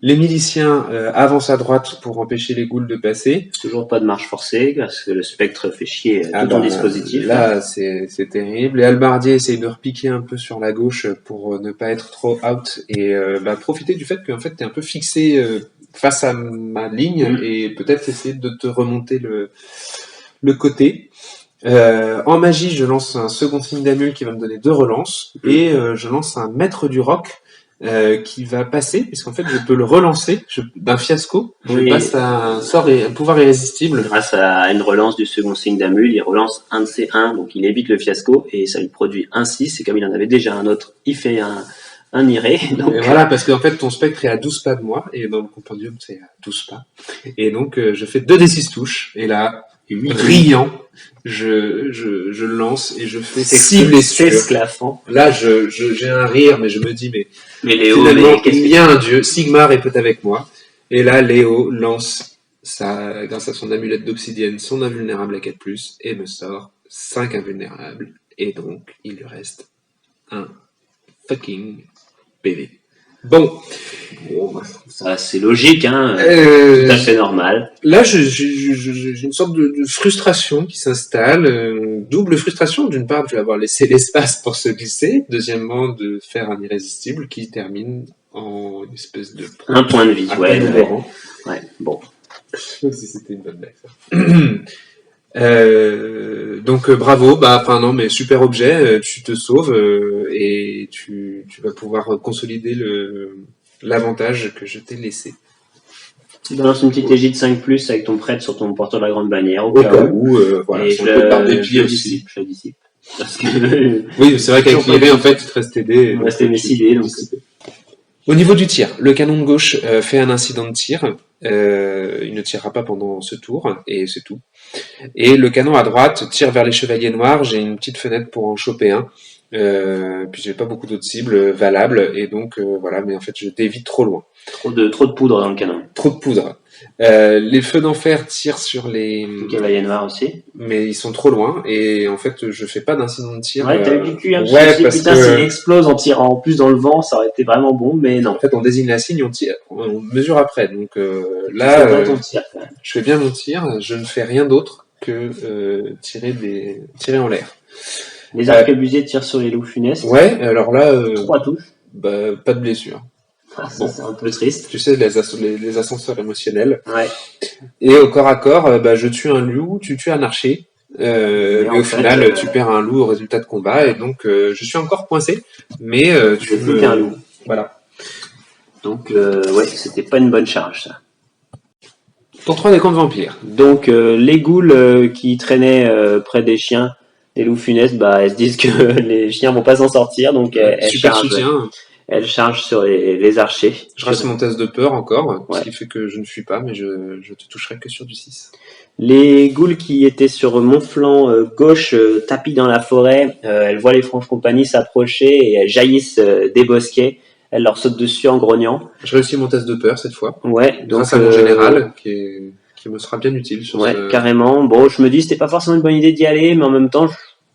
Les miliciens avancent à droite pour empêcher les ghouls de passer. Toujours pas de marche forcée, parce que le spectre fait chier tout ton dispositif. Là, c'est terrible. Les halbardiers essayent de repiquer un peu sur la gauche pour ne pas être trop out et profiter du fait qu'en fait t'es un peu fixé face à ma ligne et peut-être essayer de te remonter le côté. En magie, je lance un second signe d'Amul qui va me donner 2 relances et je lance un maître du roc qui va passer, puisqu'en fait je peux le relancer d'un fiasco. Je passe à un pouvoir irrésistible. Grâce à une relance du second signe d'Amul, il relance un de ses 1, donc il évite le fiasco et ça lui produit un 6. Et comme il en avait déjà un autre, il fait un iré. Donc... Et voilà, parce qu'en fait ton spectre est à 12 pas de moi et dans le compendium c'est à 12 pas. Et donc je fais 2d6 touches et là, riant, je lance et je fais 6 blessures. Là, j'ai un rire, mais je me dis, mais Léo, finalement, il y a un dieu, Sigmar est peut-être avec moi. Et là, Léo lance, grâce à son amulette d'obsidienne, son invulnérable à 4+, et me sort 5 invulnérables. Et donc, il lui reste un fucking PV. Bon, ça c'est logique, hein, tout à fait normal. Là, j'ai une sorte de frustration qui s'installe, double frustration. D'une part, de lui avoir laissé l'espace pour se glisser. Deuxièmement, de faire un irrésistible qui termine en une espèce de... Un point de vie, ouais, bon. Je sais pas si c'était une bonne blague, ça. Donc bravo, non mais super objet, tu te sauves et tu vas pouvoir consolider l'avantage que je t'ai laissé. Tu balances une petite égide 5+ avec ton prêtre sur ton porteur de la grande bannière au cas où, voilà, et je dissipe. Parce que oui, c'est vrai qu'avec l'idée en fait il te reste aidé. Il me restait mes idées, donc. Au niveau du tir, le canon de gauche fait un incident de tir. Il ne tirera pas pendant ce tour, et c'est tout. Et le canon à droite tire vers les chevaliers noirs. J'ai une petite fenêtre pour en choper un. Puis j'ai pas beaucoup d'autres cibles valables, et donc voilà, mais en fait je dévie trop loin. Trop de poudre dans le canon. Trop de poudre. Les feux d'enfer tirent sur les cavaliers noirs aussi, mais ils sont trop loin et en fait je fais pas d'incident de tir. Ouais, t'as eu du cul, hein, parce putain, que s'il explose en tirant en plus dans le vent, ça aurait été vraiment bon, mais non. En fait, on désigne la cible, on mesure après. Donc là, je fais bien mon tir, je ne fais rien d'autre que tirer en l'air. Les arquebusiers tirent sur les loups funestes. Ouais, alors là 3 touches. Pas de blessure. Bon, c'est un peu triste. Tu sais, les ascenseurs émotionnels. Ouais. Et au corps à corps, je tue un loup, tu tues un archer. Mais au final, tu perds un loup au résultat de combat, et donc je suis encore coincé. Mais tu veux qu'un loup. Voilà. Donc ouais, c'était pas une bonne charge ça. Pour 3 des camps de vampires. Donc les ghouls qui traînaient près des chiens, les loups funestes, bah elles se disent que les chiens vont pas s'en sortir, donc Super soutien. elles chargent sur les archers. Je reste mon test de peur encore, Ouais. ce qui fait que je ne fuis pas, mais je te toucherai que sur du 6. Les ghouls qui étaient sur mon flanc gauche, tapis dans la forêt, elles voient les Franche-Compagnie s'approcher et elles jaillissent des bosquets. Elles leur sautent dessus en grognant. Je réussis mon test de peur cette fois. Ouais, donc Grâce à mon général, qui me sera bien utile sur ouais, ce... carrément. Bon, je me dis c'était pas forcément une bonne idée d'y aller, mais en même temps,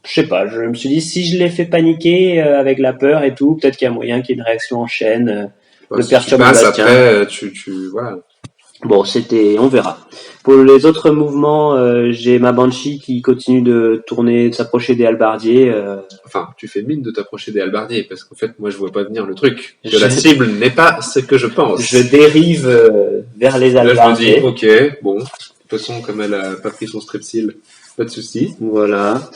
je sais pas. Je me suis dit si je les fais paniquer avec la peur et tout, peut-être qu'il y a moyen qu'il y ait une réaction en chaîne. Bah, le si tu perturbe passes Bastien. après, voilà. Bon, on verra. Pour les autres mouvements, j'ai ma Banshee qui continue de tourner, de s'approcher des halbardiers. Enfin, tu fais mine de t'approcher des halbardiers, parce qu'en fait, moi, je vois pas venir le truc. Que Je- la cible n'est pas ce que je pense. Je dérive vers les Là, je me dis, halbardiers. ok, bon. De toute façon, comme elle a pas pris son strepsil, pas de souci. Voilà.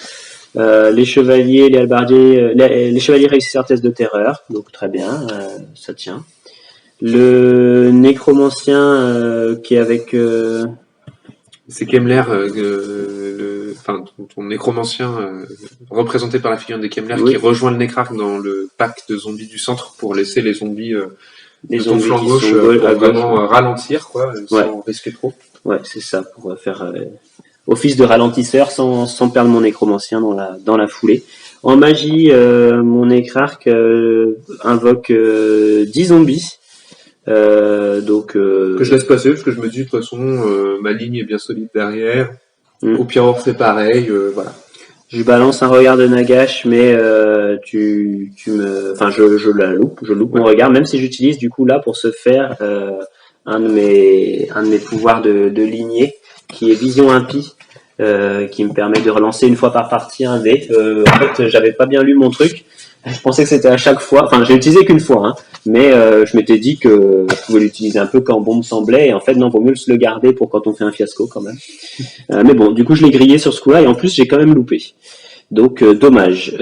Les chevaliers, les halbardiers, les chevaliers réussissent leur test de terreur, donc très bien, ça tient. Le nécromancien qui est avec C'est Kemmler, enfin, ton nécromancien représenté par la figure des Kemmler Oui. qui rejoint le Necrarch dans le pack de zombies du centre pour laisser les zombies les de ton zombies flanc qui gauche sont pour à gauche. vraiment ralentir, quoi, sans risquer trop. Ouais, c'est ça, pour faire office de ralentisseur sans perdre mon nécromancien dans la foulée. En magie, mon nécrarque invoque 10 zombies. Donc Que je laisse passer parce que je me dis de toute façon ma ligne est bien solide derrière. Mm. Au pire on refait pareil, voilà. je balance un regard de Nagash, mais je loupe mon regard, même si j'utilise du coup là pour se faire un de mes pouvoirs de lignée qui est vision impie. Qui me permet de relancer une fois par partie un dé. En fait, j'avais pas bien lu mon truc. Je pensais que c'était à chaque fois. Enfin, j'ai utilisé qu'une fois, hein, mais je m'étais dit que je pouvais l'utiliser un peu quand bon me semblait. Et en fait, non, vaut mieux le garder pour quand on fait un fiasco quand même. Mais bon, du coup, je l'ai grillé sur ce coup-là et en plus, j'ai quand même loupé. Donc, dommage.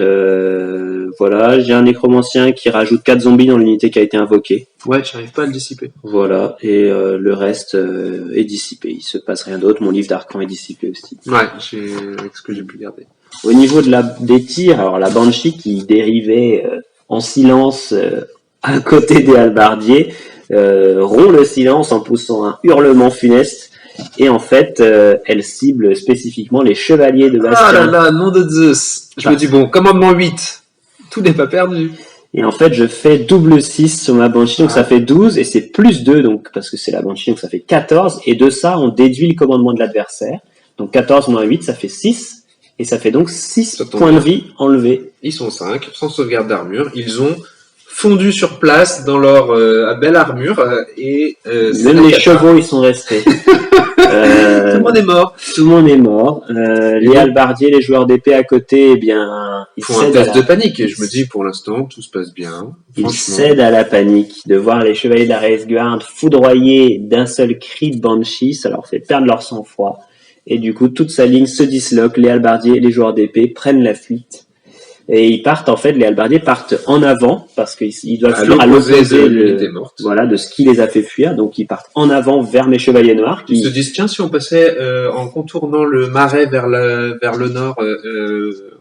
Voilà, j'ai un nécromancien qui rajoute 4 zombies dans l'unité qui a été invoquée. Ouais, j'arrive pas à le dissiper. Voilà, et le reste est dissipé. Il se passe rien d'autre. Mon livre d'arcan est dissipé aussi. Ouais, avec ce que j'ai pu garder. Au niveau des tirs, alors la Banshee qui dérivait en silence à côté des halbardiers rompt le silence en poussant un hurlement funeste et en fait elle cible spécifiquement les chevaliers de Bastien. Ah là là, nom de Zeus. Je me dis bon, commandement 8. Tout n'est pas perdu. Et en fait je fais double 6 sur ma Banshee, donc ça fait 12 et c'est plus 2 donc parce que c'est la Banshee, donc ça fait 14 et de ça on déduit le commandement de l'adversaire. Donc 14 moins 8 ça fait 6. Et ça fait donc 6 points de vie enlevés. Ils sont 5, sans sauvegarde d'armure. Ils ont fondu sur place dans leur belle armure. Et même les chevaux, ils sont restés. Tout le monde est mort. Tout le monde est mort. Les halbardiers, les joueurs d'épée à côté, eh bien, ils font un test de panique. Et je me dis, pour l'instant, tout se passe bien. Ils cèdent à la panique. De voir les chevaliers de la Reisguard foudroyés d'un seul cri de Banshee, ça leur fait perdre leur sang-froid. Et du coup, toute sa ligne se disloque, les halbardiers, les joueurs d'épée prennent la fuite. Et ils partent, en fait, les halbardiers partent en avant, parce qu'ils doivent fuir à l'opposé de ce qui les a fait fuir. Donc, ils partent en avant vers mes chevaliers noirs. Ils se disent, tiens, si on passait en contournant le marais vers le nord,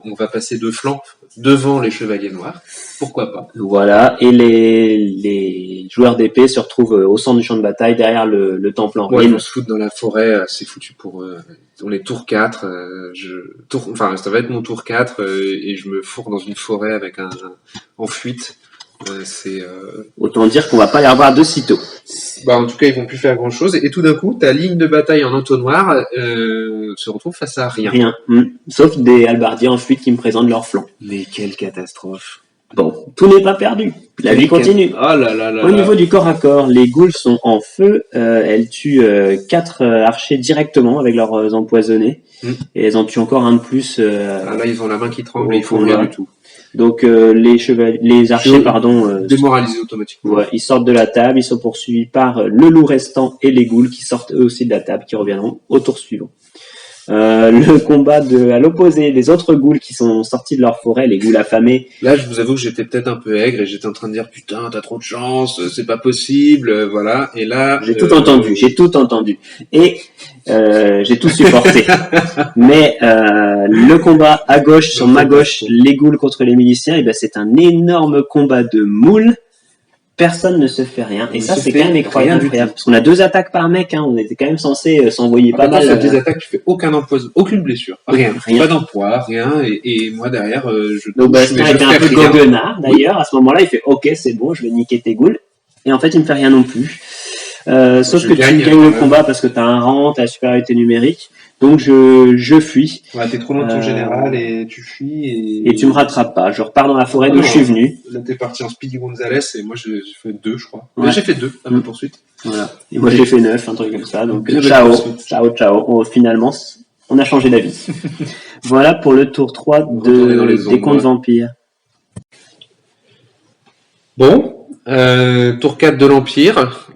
on va passer de flanc devant les chevaliers noirs. Pourquoi pas? Voilà, et les joueurs d'épée se retrouvent au centre du champ de bataille, derrière le temple en ruine. Ouais, on se fout dans la forêt, c'est foutu pour on est tour 4, ça va être mon tour 4, et je me fourre dans une forêt avec en fuite. Autant dire qu'on va pas y revoir de sitôt. Bah, en tout cas, ils vont plus faire grand chose, et tout d'un coup, ta ligne de bataille en entonnoir se retrouve face à rien. Rien. Sauf des halbardiers en fuite qui me présentent leur flanc. Mais quelle catastrophe. Bon, tout n'est pas perdu. La vie continue. Oh là là là. Au niveau du corps à corps, les ghouls sont en feu. Elles tuent 4 archers directement avec leurs empoisonnés. Et elles en tuent encore un de plus. Là, ils ont la main qui tremble et ils font rien du tout. Donc les archers, démoralisés automatiquement. Ouais, ils sortent de la table, ils sont poursuivis par le loup restant et les ghouls qui sortent eux aussi de la table, qui reviendront au tour suivant. Le combat à l'opposé, les autres ghouls qui sont sortis de leur forêt, les ghouls affamés. Là, je vous avoue que j'étais peut-être un peu aigre et j'étais en train de dire putain, t'as trop de chance, c'est pas possible, voilà. Et là, J'ai tout entendu, j'ai tout entendu. Et j'ai tout supporté. Mais le combat à gauche, sur ma gauche, les ghouls contre les miliciens, et ben c'est un énorme combat de moules. Personne ne se fait rien. Et ça, c'est quand même incroyable. Parce qu'on a 2 attaques par mec, hein. On était quand même censé s'envoyer pas mal. Sur 10 attaques, tu fais aucune blessure. Rien. Pas d'emploi, rien. Et moi, derrière, je touche. Donc, Bastien était un peu goguenard, d'ailleurs. À ce moment-là, il fait, OK, c'est bon, je vais niquer tes ghouls. Et en fait, il me fait rien non plus. Sauf que tu gagnes le combat parce que t'as un rang, t'as la supériorité numérique. Donc je fuis. Ouais, t'es trop loin de ton général et tu fuis. Et tu me rattrapes pas. Je repars dans la forêt d'où je suis venu. Là, t'es parti en Speedy Gonzales et moi j'ai fait 2, je crois. Ouais. J'ai fait 2 à ma poursuite. Voilà. Et moi j'ai fait 9, un truc comme ça. Donc ciao. Finalement, on a changé d'avis. Voilà pour le tour 3 des contes vampires. Bon, tour 4 de l'Empire.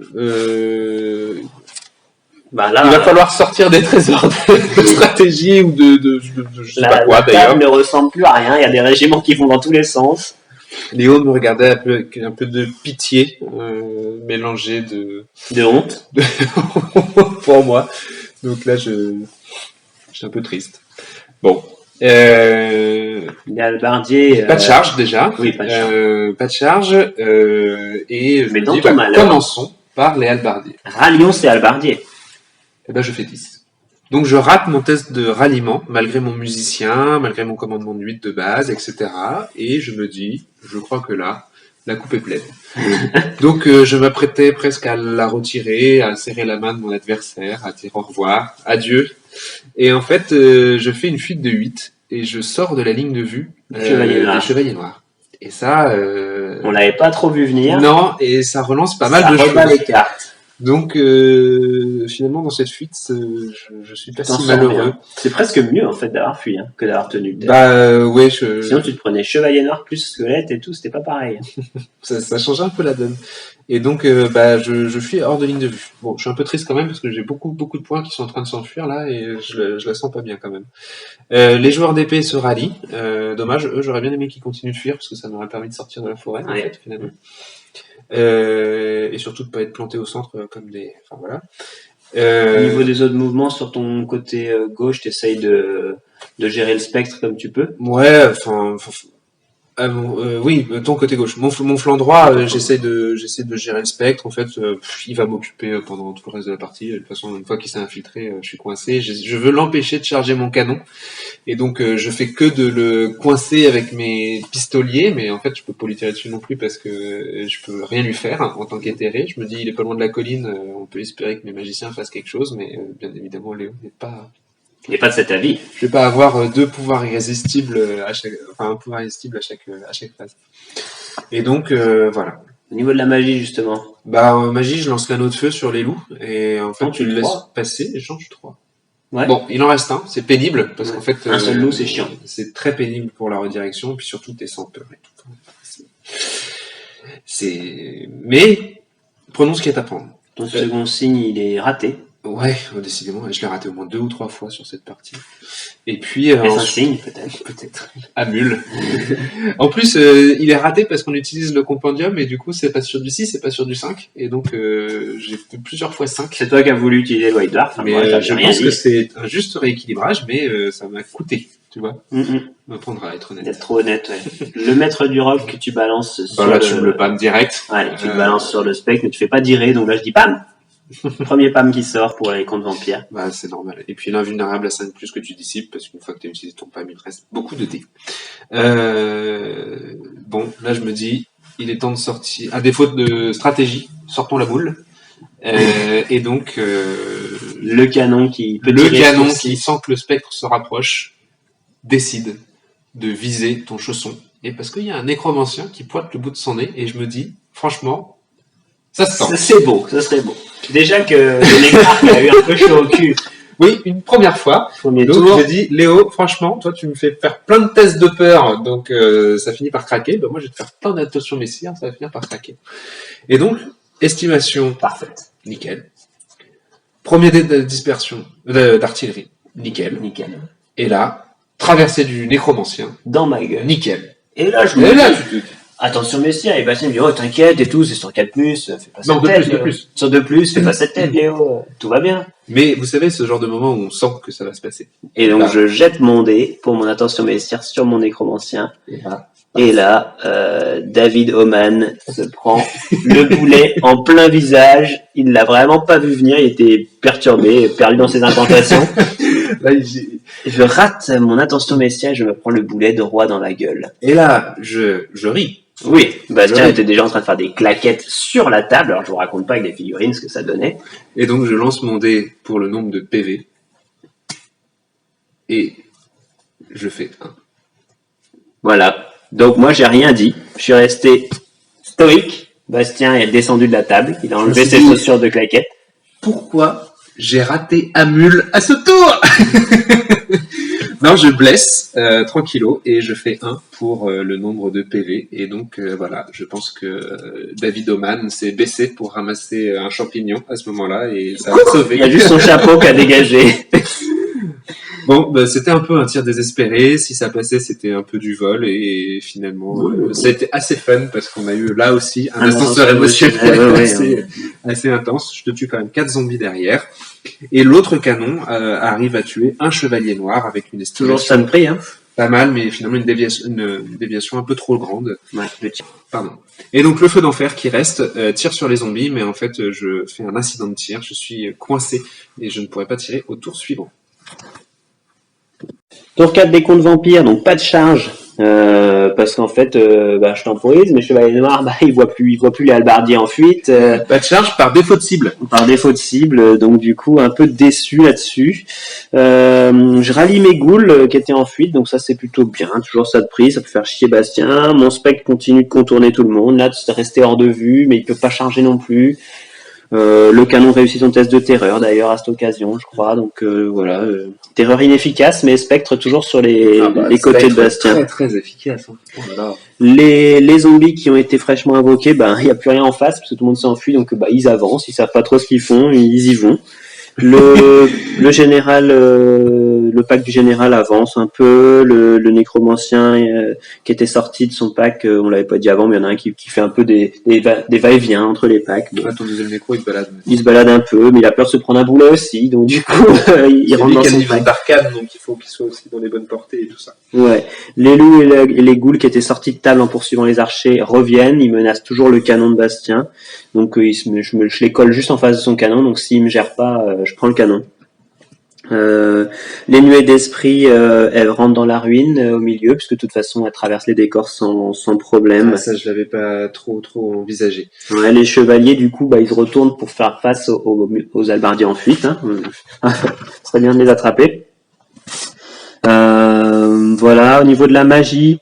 Bah là, il va falloir sortir des trésors de stratégie ou de je sais pas quoi d'ailleurs. La table ne ressemble plus à rien, il y a des régiments qui vont dans tous les sens. Léo me regardait avec un peu de pitié, mélangée de honte pour moi. Donc là, je suis un peu triste. Bon. Il y a Albardier. Pas de charge déjà. Oui, pas de charge. Pas de charge. Et je mais me dis, commençons par les Albardiers. Rallions ces Albardiers. Eh ben, je fais 10. Donc, je rate mon test de ralliement, malgré mon musicien, malgré mon commandement de 8 de base, etc. Et je me dis, je crois que là, la coupe est pleine. Donc, je m'apprêtais presque à la retirer, à serrer la main de mon adversaire, à dire au revoir, adieu. Et en fait, je fais une fuite de 8 et je sors de la ligne de vue des Chevaliers Noirs. Et ça... on l'avait pas trop vu venir. Non, et ça relance pas mal de choses. Ça rebat les cartes. Donc, finalement, dans cette fuite, je suis pas si malheureux. C'est presque mieux, en fait, d'avoir fui, que d'avoir tenu. Ouais, Sinon, tu te prenais Chevalier Noir plus squelette et tout, c'était pas pareil. ça changeait un peu la donne. Et donc, je fuis hors de ligne de vue. Bon, je suis un peu triste quand même, parce que j'ai beaucoup de points qui sont en train de s'enfuir, là, et je la sens pas bien, quand même. Les joueurs d'épée se rallient. Dommage, eux, j'aurais bien aimé qu'ils continuent de fuir, parce que ça m'aurait permis de sortir de la forêt, en fait, finalement. Et surtout de pas être planté au centre comme des... Enfin voilà. Au niveau des autres mouvements, sur ton côté gauche, t'essayes de gérer le spectre comme tu peux. Ouais, oui, ton côté gauche. Mon flanc droit, j'essaie de gérer le spectre. En fait, il va m'occuper pendant tout le reste de la partie. De toute façon, une fois qu'il s'est infiltré, je suis coincé. Je veux l'empêcher de charger mon canon. Et donc, je fais que de le coincer avec mes pistoliers. Mais en fait, je peux pas lui tirer dessus non plus parce que je peux rien lui faire en tant qu'éthéré. Je me dis, il est pas loin de la colline. On peut espérer que mes magiciens fassent quelque chose. Mais bien évidemment, Léo n'est pas... Il n'est pas de cet avis. Je vais pas avoir 2 pouvoirs irrésistibles à chaque, un pouvoir irrésistible à chaque phase. Et donc, voilà. Au niveau de la magie, justement. Magie, je lance l'anneau de feu sur les loups, et en fait, tu le laisses passer, et change 3. Ouais. Bon, il en reste un, c'est pénible, parce qu'en fait... Un seul loup, c'est chiant. C'est très pénible pour la redirection, puis surtout, t'es sans peur et tout. Mais, prenons ce qu'il y a à prendre. Ton second signe, il est raté. Ouais, décidément, je l'ai raté au moins 2 ou 3 fois sur cette partie. Et puis... un signe, peut-être. Peut-être. À mule. En plus, il est raté parce qu'on utilise le compendium, et du coup, c'est pas sur du 6, c'est pas sur du 5. Et donc, j'ai fait plusieurs fois 5. C'est toi qui as voulu utiliser le White Dwarf. Mais je pense que c'est un juste rééquilibrage, mais ça m'a coûté, tu vois. M'apprendre à être honnête. D'être trop honnête, ouais. Le maître du rock que tu balances sur là, tu me le pam direct. Ouais, tu le balances sur le spectre, mais tu fais pas direr, donc là, je dis pam. Premier PAM qui sort pour les contes vampires. C'est normal. Et puis l'invulnérable à 5 plus que tu dissipes, parce qu'une fois que tu as utilisé ton PAM, il te reste beaucoup de dés. Bon, là je me dis, il est temps de sortir. À défaut de stratégie, sortons la boule. Et donc le canon qui sent que le spectre se rapproche, décide de viser ton chausson. Et parce qu'il y a un nécromancien qui pointe le bout de son nez, et je me dis, franchement, ça se sent. C'est beau, ça serait beau. Déjà que Nécrar a eu un peu chaud au cul. Oui, une première fois. Donc j'ai dit, Léo, franchement, toi tu me fais faire plein de tests de peur, donc ça finit par craquer. Moi je vais te faire plein d'attention messire, ça va finir par craquer. Et donc, estimation parfaite. Nickel. Premier dé de dispersion, d'artillerie. nickel. Nickel. Et là, traversée du nécromancien, Dans ma gueule. nickel. Et là, je Et me là, dis, attention Messia, et Bastien me dit, oh t'inquiète et tout, c'est sur 4 plus, fais pas Non, cette tête. de Léo. plus. Sur 2 plus, fais pas cette tête, Léo, tout va bien. Mais vous savez, ce genre de moment où on sent que ça va se passer. Et donc Là. je jette mon dé pour mon attention Messia sur mon nécromancien. Et là, David Oman se prend le boulet en plein visage. Il l'a vraiment pas vu venir, il était perturbé, perdu dans ses incantations. Là, Je rate mon attention Messia et je me prends le boulet de roi dans la gueule. et là, je ris. Oui, Bastien Oui. était déjà en train de faire des claquettes sur la table, alors je vous raconte pas avec des figurines ce que ça donnait. Et donc, je lance mon dé pour le nombre de PV. Et je fais 1. Voilà. Donc moi j'ai rien dit, je suis resté stoïque. Bastien est descendu de la table, il a enlevé me suis ses dit- chaussures de claquettes. Pourquoi j'ai raté Amul à ce tour? Non, je blesse tranquillo et je fais 1 pour le nombre de PV. Et donc voilà, je pense que David Oman s'est baissé pour ramasser un champignon à ce moment-là et ça l'a sauvé. Il y a juste son chapeau qui a dégagé. Bon, bah, c'était un peu un tir désespéré. Si ça passait, c'était un peu du vol et finalement, ça a été assez fun parce qu'on a eu là aussi un ascenseur émotionnel ouais, assez intense. Je te tue quand même 4 zombies derrière. Et l'autre canon arrive à tuer un chevalier noir avec une Toujours estimation ça me prie, hein. pas mal, mais finalement une déviation un peu trop grande. Ouais, le tir. Pardon. Et donc le feu d'enfer qui reste tire sur les zombies, mais en fait je fais un incident de tir, je suis coincé et je ne pourrai pas tirer au tour suivant. Tour 4 des contes vampires, donc pas de charge. Parce qu'en fait, je temporise, mais Chevalier Noir, il voit plus les halbardiers en fuite. Pas de charge par défaut de cible. Par défaut de cible, donc du coup un peu déçu là-dessus. Je rallie mes ghouls qui étaient en fuite, donc ça c'est plutôt bien, toujours ça de prix, ça peut faire chier Bastien. Mon spectre continue de contourner tout le monde, là c'est resté hors de vue, mais il peut pas charger non plus. Le canon réussit son test de terreur d'ailleurs à cette occasion, je crois, donc voilà, terreur inefficace, mais spectre toujours sur les côtés de Bastien. Très très efficace. Hein. Oh là là. Les zombies qui ont été fraîchement invoqués, il n'y a plus rien en face parce que tout le monde s'enfuit, donc ils avancent, ils savent pas trop ce qu'ils font, ils y vont. Le général, le pack du général avance un peu, le nécromancien qui était sorti de son pack, on l'avait pas dit avant, mais il y en a un qui fait un peu des va-et-vient entre les packs. Bon. Ah, ton deuxième nécro il te balade. Il se balade un peu, mais il a peur de se prendre un boulet aussi, donc du coup il rentre dans son pack. d'arcade, donc il faut qu'il soit aussi dans les bonnes portées et tout ça. Ouais, les loups et les ghouls qui étaient sortis de table en poursuivant les archers reviennent, ils menacent toujours le canon de Bastien, donc je les colle juste en face de son canon, donc s'il me gère pas, je prends le canon. Les nuées d'esprit, elles rentrent dans la ruine au milieu, puisque de toute façon elles traversent les décors sans problème. Ah, ça je l'avais pas trop envisagé. Ouais, les chevaliers du coup ils se retournent pour faire face aux halbardiers en fuite, hein. Ce serait bien de les attraper. Voilà, au niveau de la magie,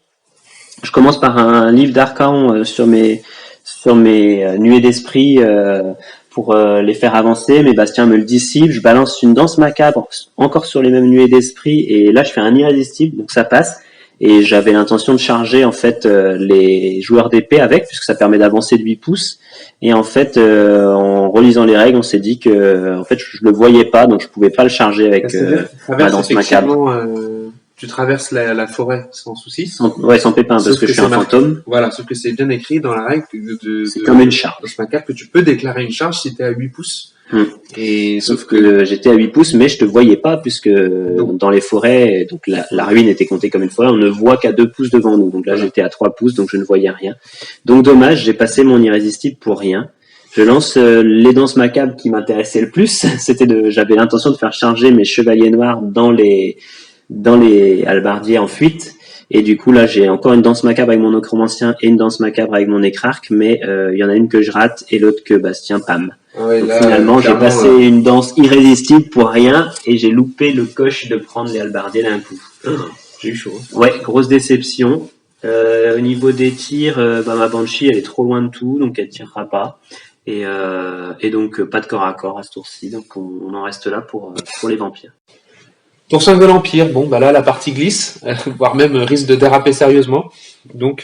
je commence par un livre d'arcan sur mes nuées d'esprit pour les faire avancer, mais Bastien me le dissipe, je balance une danse macabre encore sur les mêmes nuées d'esprit, et là je fais un irrésistible, donc ça passe, et j'avais l'intention de charger en fait les joueurs d'épée avec, puisque ça permet d'avancer de 8 pouces, et en fait en relisant les règles, on s'est dit que en fait je le voyais pas, donc je pouvais pas le charger avec ma danse macabre. Tu traverses la forêt sans souci. Sans pépin, parce que je suis un fantôme. Voilà, sauf que c'est bien écrit dans la règle c'est comme une charge. Dans ce macabre que tu peux déclarer une charge si tu es à 8 pouces. Et sauf que j'étais à 8 pouces, mais je te voyais pas, puisque dans les forêts, donc la ruine était comptée comme une forêt, on ne voit qu'à 2 pouces devant nous. Donc là, j'étais à 3 pouces, donc je ne voyais rien. Donc dommage, j'ai passé mon irrésistible pour rien. Je lance les danses macabres qui m'intéressaient le plus. J'avais l'intention de faire charger mes chevaliers noirs dans les halbardiers en fuite, et du coup là j'ai encore une danse macabre avec mon nécromancien et une danse macabre avec mon écrarque, mais il y en a une que je rate et l'autre que Bastien pâme. Ouais, donc là, finalement j'ai passé une danse irrésistible pour rien, et j'ai loupé le coche de prendre les halbardiers d'un coup. J'ai eu chaud. Ouais, grosse déception. Au niveau des tirs, ma Banshee elle est trop loin de tout, donc elle tirera pas, et donc pas de corps à corps à ce tour-ci, donc on en reste là pour les vampires. Tour 5 de l'Empire, bon bah là la partie glisse, voire même risque de déraper sérieusement, donc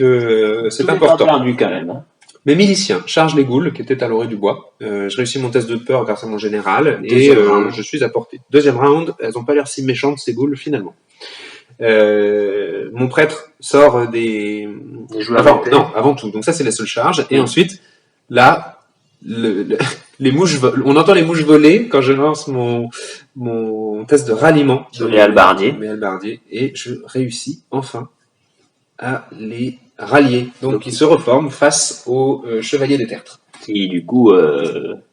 c'est important. Pas perdu quand même. Hein. Mes miliciens chargent les ghouls qui étaient à l'orée du bois. Je réussis mon test de peur grâce à mon général et Deuxième round. je suis à portée. Deuxième round, elles ont pas l'air si méchantes ces ghouls finalement. Mon prêtre sort des joueurs non, avant tout. Donc ça c'est la seule charge. Et ensuite, là, les mouches on entend les mouches voler quand je lance mon test de ralliement sur les halbardiers. Mes halbardiers et je réussis enfin à les rallier. Donc ils se reforment face aux chevaliers des tertres. Qui du coup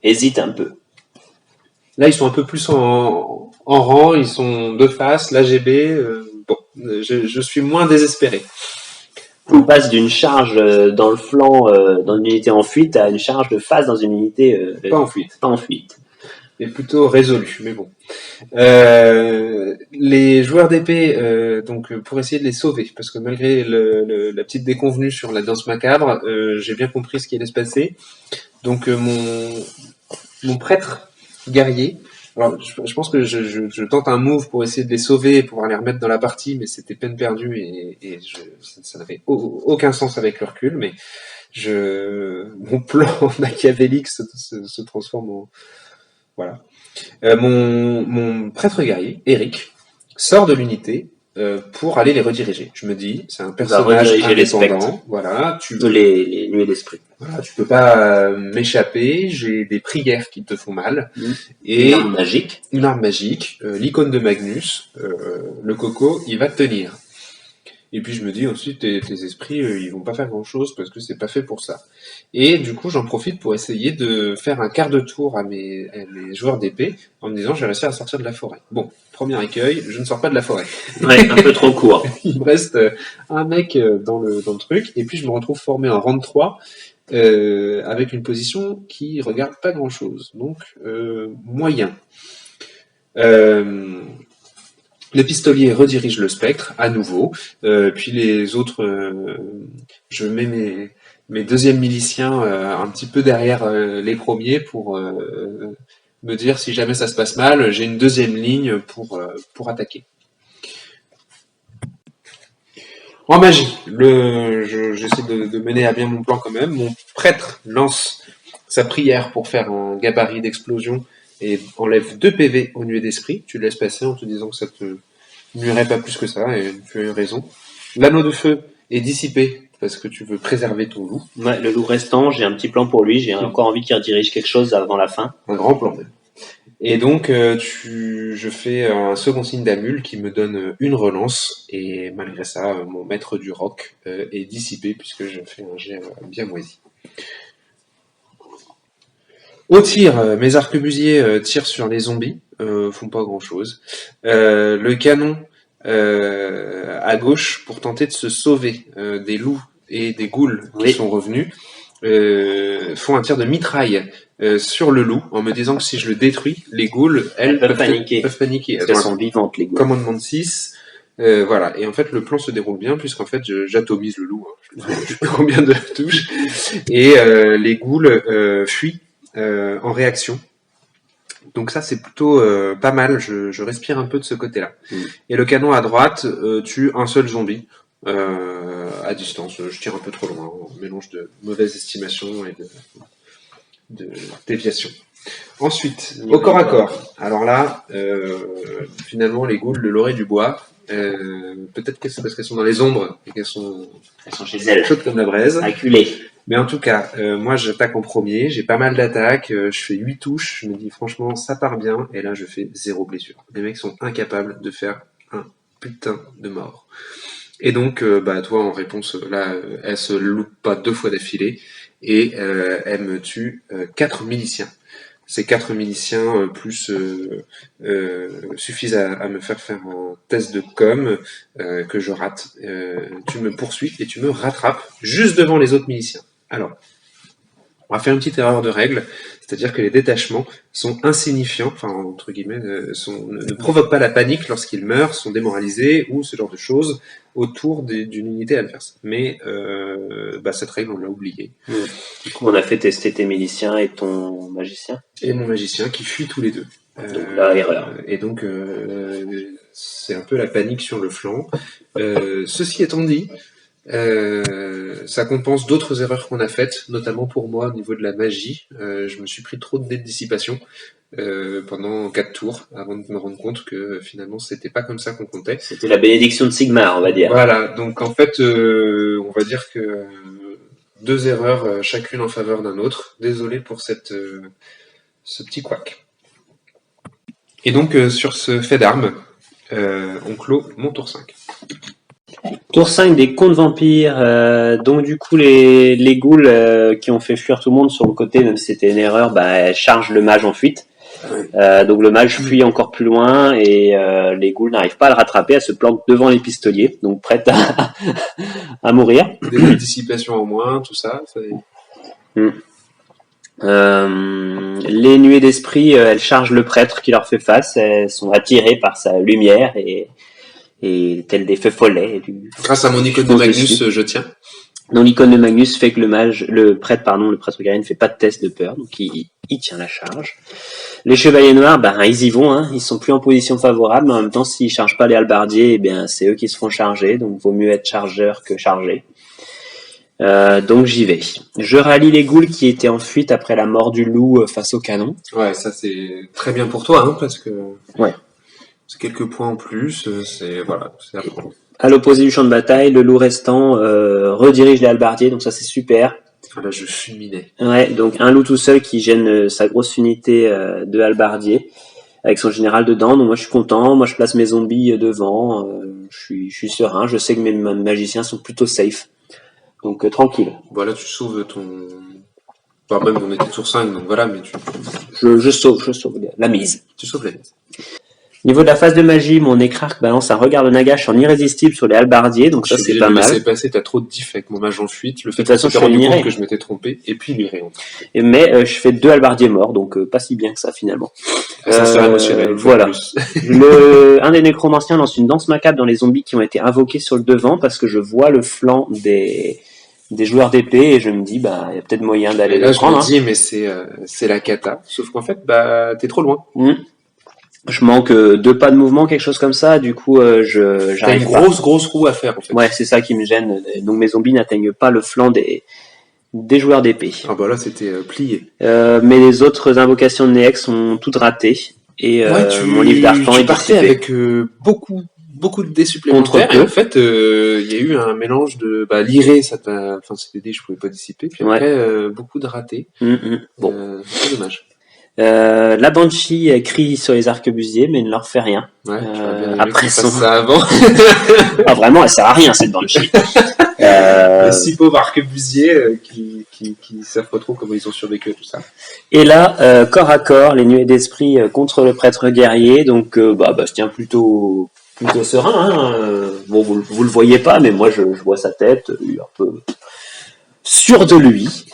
hésitent un peu. Là ils sont un peu plus en rang, ils sont de face, l'AGB. Je suis moins désespéré. On passe d'une charge dans le flanc dans une unité en fuite à une charge de face dans une unité pas en fuite. Pas en fuite. Et plutôt résolu, mais bon. Les joueurs d'épée, donc pour essayer de les sauver, parce que malgré la petite déconvenue sur la danse macabre, j'ai bien compris ce qui allait se passer. Donc mon prêtre guerrier, alors je pense que je tente un move pour essayer de les sauver et pouvoir les remettre dans la partie, mais c'était peine perdue et ça n'avait aucun sens avec le recul, mais mon plan machiavélique se transforme en... Voilà. Mon prêtre guerrier, Eric, sort de l'unité pour aller les rediriger. Je me dis, c'est un personnage indépendant. Voilà, tu peux les nuer d'esprit. Voilà, tu peux pas m'échapper. J'ai des prières qui te font mal. Et une arme magique. L'icône de Magnus, le coco, il va te tenir. Et puis je me dis ensuite, tes esprits, ils vont pas faire grand chose parce que c'est pas fait pour ça. Et du coup, j'en profite pour essayer de faire un quart de tour à mes joueurs d'épée en me disant, je vais réussir à sortir de la forêt. Bon, premier écueil, je ne sors pas de la forêt. Ouais, un peu trop court. Il me reste un mec dans le truc, et puis je me retrouve formé en round 3 avec une position qui regarde pas grand chose. Donc, moyen. Le pistolier redirige le spectre à nouveau, puis les autres, je mets mes deuxièmes miliciens un petit peu derrière les premiers pour me dire si jamais ça se passe mal, j'ai une deuxième ligne pour attaquer. En magie, j'essaie de mener à bien mon plan quand même. Mon prêtre lance sa prière pour faire un gabarit d'explosion et enlève 2 PV au nuée d'esprit. Tu le laisses passer en te disant que ça te nuirait pas plus que ça, et tu as eu raison. L'anneau de feu est dissipé parce que tu veux préserver ton loup. Ouais, le loup restant, j'ai un petit plan pour lui, j'ai encore envie qu'il redirige quelque chose avant la fin. Un grand plan même. Et donc je fais un second signe d'Amul qui me donne une relance, et malgré ça, mon maître du roc est dissipé puisque je fais un jet bien moisi. Au tir, mes arquebusiers tirent sur les zombies, font pas grand chose. Le canon à gauche, pour tenter de se sauver des loups et des ghouls qui sont revenus, font un tir de mitraille sur le loup en me disant que si je le détruis, les ghouls, elles peuvent paniquer. Elles sont vivantes, les ghouls. Commandement de 6. Voilà, et en fait le plan se déroule bien puisqu'en fait j'atomise le loup, je sais plus combien de touches, et les ghouls fuient en réaction. Donc ça c'est plutôt pas mal, je respire un peu de ce côté-là. Et le canon à droite tue un seul zombie à distance. Je tire un peu trop loin, un mélange de mauvaise estimation et de déviation. Ensuite, au corps à corps. Alors là, finalement les ghouls de l'orée du bois, peut-être que c'est parce qu'elles sont dans les ombres et qu'elles sont chez elles, chaudes comme la braise. Acculées. Mais en tout cas, moi j'attaque en premier, j'ai pas mal d'attaques, je fais 8 touches, je me dis franchement ça part bien, et là je fais 0 blessure. Les mecs sont incapables de faire un putain de mort. Et donc, toi en réponse, là, elle se loupe pas 2 fois d'affilée, et elle me tue 4 miliciens. Ces 4 miliciens plus suffisent à me faire un test de com que je rate. Tu me poursuis et tu me rattrapes juste devant les autres miliciens. Alors, on va faire une petite erreur de règle, c'est-à-dire que les détachements sont insignifiants, enfin entre guillemets, ne provoquent pas la panique lorsqu'ils meurent, sont démoralisés ou ce genre de choses autour d'une unité adverse. Mais cette règle, on l'a oubliée. Du coup, on a fait tester tes miliciens et ton magicien. Et mon magicien qui fuit tous les deux. Donc là, erreur. Et donc, c'est un peu la panique sur le flanc. Ceci étant dit, Ça compense d'autres erreurs qu'on a faites, notamment pour moi au niveau de la magie. Je me suis pris trop de dés de dissipation pendant 4 tours avant de me rendre compte que finalement c'était pas comme ça qu'on comptait. C'était la bénédiction de Sigmar, on va dire. Voilà, donc en fait on va dire que 2 erreurs chacune en faveur d'un autre. Désolé pour ce petit couac. Et donc sur ce fait d'armes, on clôt mon tour 5. Tour 5 des contes vampires, donc du coup les ghouls qui ont fait fuir tout le monde sur le côté, même si c'était une erreur, elles chargent le mage en fuite. Donc le mage fuit encore plus loin et les ghouls n'arrivent pas à le rattraper, elle se planque devant les pistoliers, donc prête à mourir. Des dissipations en moins, tout ça. Les nuées d'esprit, elles chargent le prêtre qui leur fait face, elles sont attirées par sa lumière et tel des feux follets. Grâce à mon icône de Magnus, je tiens. Donc l'icône de Magnus fait que le prêtre guerrier ne fait pas de test de peur, donc il tient la charge. Les chevaliers noirs, ils y vont, ils sont plus en position favorable, mais en même temps s'ils chargent pas les halbardiers, c'est eux qui se font charger, donc vaut mieux être chargeur que chargé. Donc j'y vais. Je rallie les ghouls qui étaient en fuite après la mort du loup face au canon. Ouais, ça c'est très bien pour toi, parce que ouais. C'est quelques points en plus, c'est à prendre. À l'opposé du champ de bataille, le loup restant redirige les halbardiers, donc ça c'est super. Là je fulminais. Ouais, donc un loup tout seul qui gêne sa grosse unité de halbardiers avec son général dedans. Donc moi je suis content, moi je place mes zombies devant, je suis serein, je sais que mes magiciens sont plutôt safe. Donc tranquille. Voilà, tu sauves ton... Enfin, même on était tour 5, donc voilà, mais je sauve la mise. Tu sauves la mise. Niveau de la phase de magie, mon écrarque balance un regard de Nagash en irrésistible sur les halbardiers, donc ça c'est pas mal. C'est passé, t'as trop de diff avec mon mage en fuite, le fait de toute façon, que je me suis rendu compte que je m'étais trompé, et puis l'iré. Mais je fais 2 halbardiers morts, donc pas si bien que ça finalement. Ça sera émotionnel. Voilà. Un des nécromanciens lance une danse macabre dans les zombies qui ont été invoqués sur le devant, parce que je vois le flanc des joueurs d'épée, et je me dis, il y a peut-être moyen d'aller le prendre. Je me dis, mais c'est la cata. Sauf qu'en fait, t'es trop loin. Je manque 2 pas de mouvement, quelque chose comme ça, du coup j'arrive. T'as une grosse roue à faire en fait. Ouais, c'est ça qui me gêne. Donc mes zombies n'atteignent pas le flanc des joueurs d'épée. Ah bah là c'était plié. Mais les autres invocations de Nex sont toutes ratées. Et mon livre d'arcan est parti avec beaucoup de dés supplémentaires. Et en fait, il y a eu un mélange de l'iré, c'est des dés que je pouvais pas dissiper. Puis après, beaucoup de ratés. Bon, c'est dommage. La Banshee crie sur les arquebusiers, mais ne leur fait rien. Ouais, après ça avant. Vraiment, elle sert à rien cette Banshee. Les 6 pauvres arquebusiers qui savent pas trop comment ils ont survécu à tout ça. Et là, corps à corps, les nuées d'esprit contre le prêtre guerrier. Donc, Bastien plutôt serein. Bon, vous le voyez pas, mais moi je vois sa tête, un peu sûr de lui.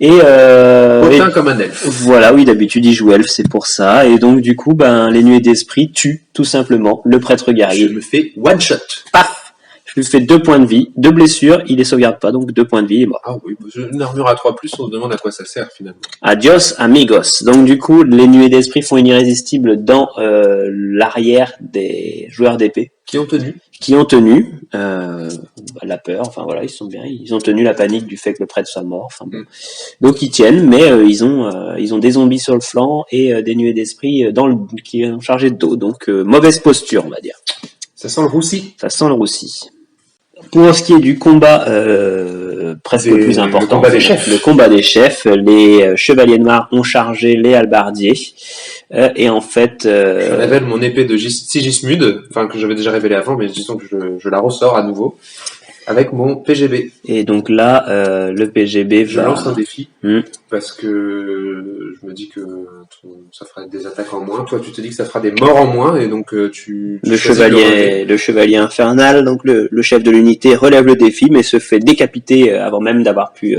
Et autant comme un elfe. Voilà, oui, d'habitude il joue elfe, c'est pour ça. Et donc du coup, les nuées d'esprit tuent tout simplement le prêtre guerrier. Je me fais one shot. Paf, je lui fais 2 points de vie, 2 blessures, il les sauvegarde pas, donc 2 points de vie et mort. Ah oui, une armure à 3+, on se demande à quoi ça sert finalement. Adios amigos. Donc du coup, les nuées d'esprit font une irrésistible dans l'arrière des joueurs d'épée. Qui ont tenu la peur, ils sont bien, ils ont tenu la panique du fait que le prêtre soit mort, donc ils tiennent, mais ils ont des zombies sur le flanc et des nuées d'esprit qui ont chargé de dos, donc mauvaise posture on va dire. Ça sent le roussi. Pour ce qui est du combat presque le plus important, le combat des chefs, les chevaliers noirs ont chargé les halbardiers. Et en fait... Je révèle mon épée de Sigismund, que j'avais déjà révélé avant, mais disons que je la ressors à nouveau, avec mon PGB. Et donc là, le PGB Je lance un défi, parce que je me dis que ça fera des attaques en moins. Toi, tu te dis que ça fera des morts en moins, et donc le chevalier infernal, donc le chef de l'unité, relève le défi, mais se fait décapiter avant même d'avoir pu...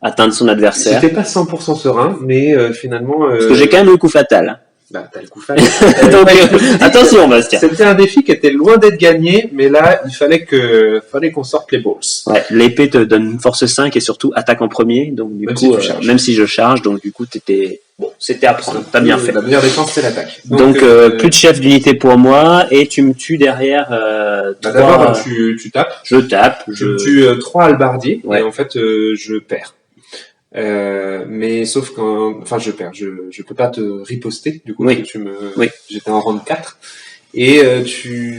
atteindre son adversaire. J'étais pas 100% serein, mais finalement... Parce que j'ai quand même le coup fatal. T'as le coup fatal. Donc, attention, Bastien. C'était un défi qui était loin d'être gagné, mais là, il fallait qu'on sorte les balls. Ouais, l'épée te donne force 5 et surtout attaque en premier, donc du coup, même si je charge, donc du coup, t'étais Bon, c'était à prendre, t'as bien fait. La meilleure défense, c'est l'attaque. Donc plus de chef d'unité pour moi, et tu me tues derrière. D'abord, tu tapes. Je tape. Tu me tues 3 halbardiers, Ouais. et en fait, je perds. Mais sauf quand, enfin, je perds. Je peux pas te riposter, du coup, Oui. parce que Oui. j'étais en rang de 4. Et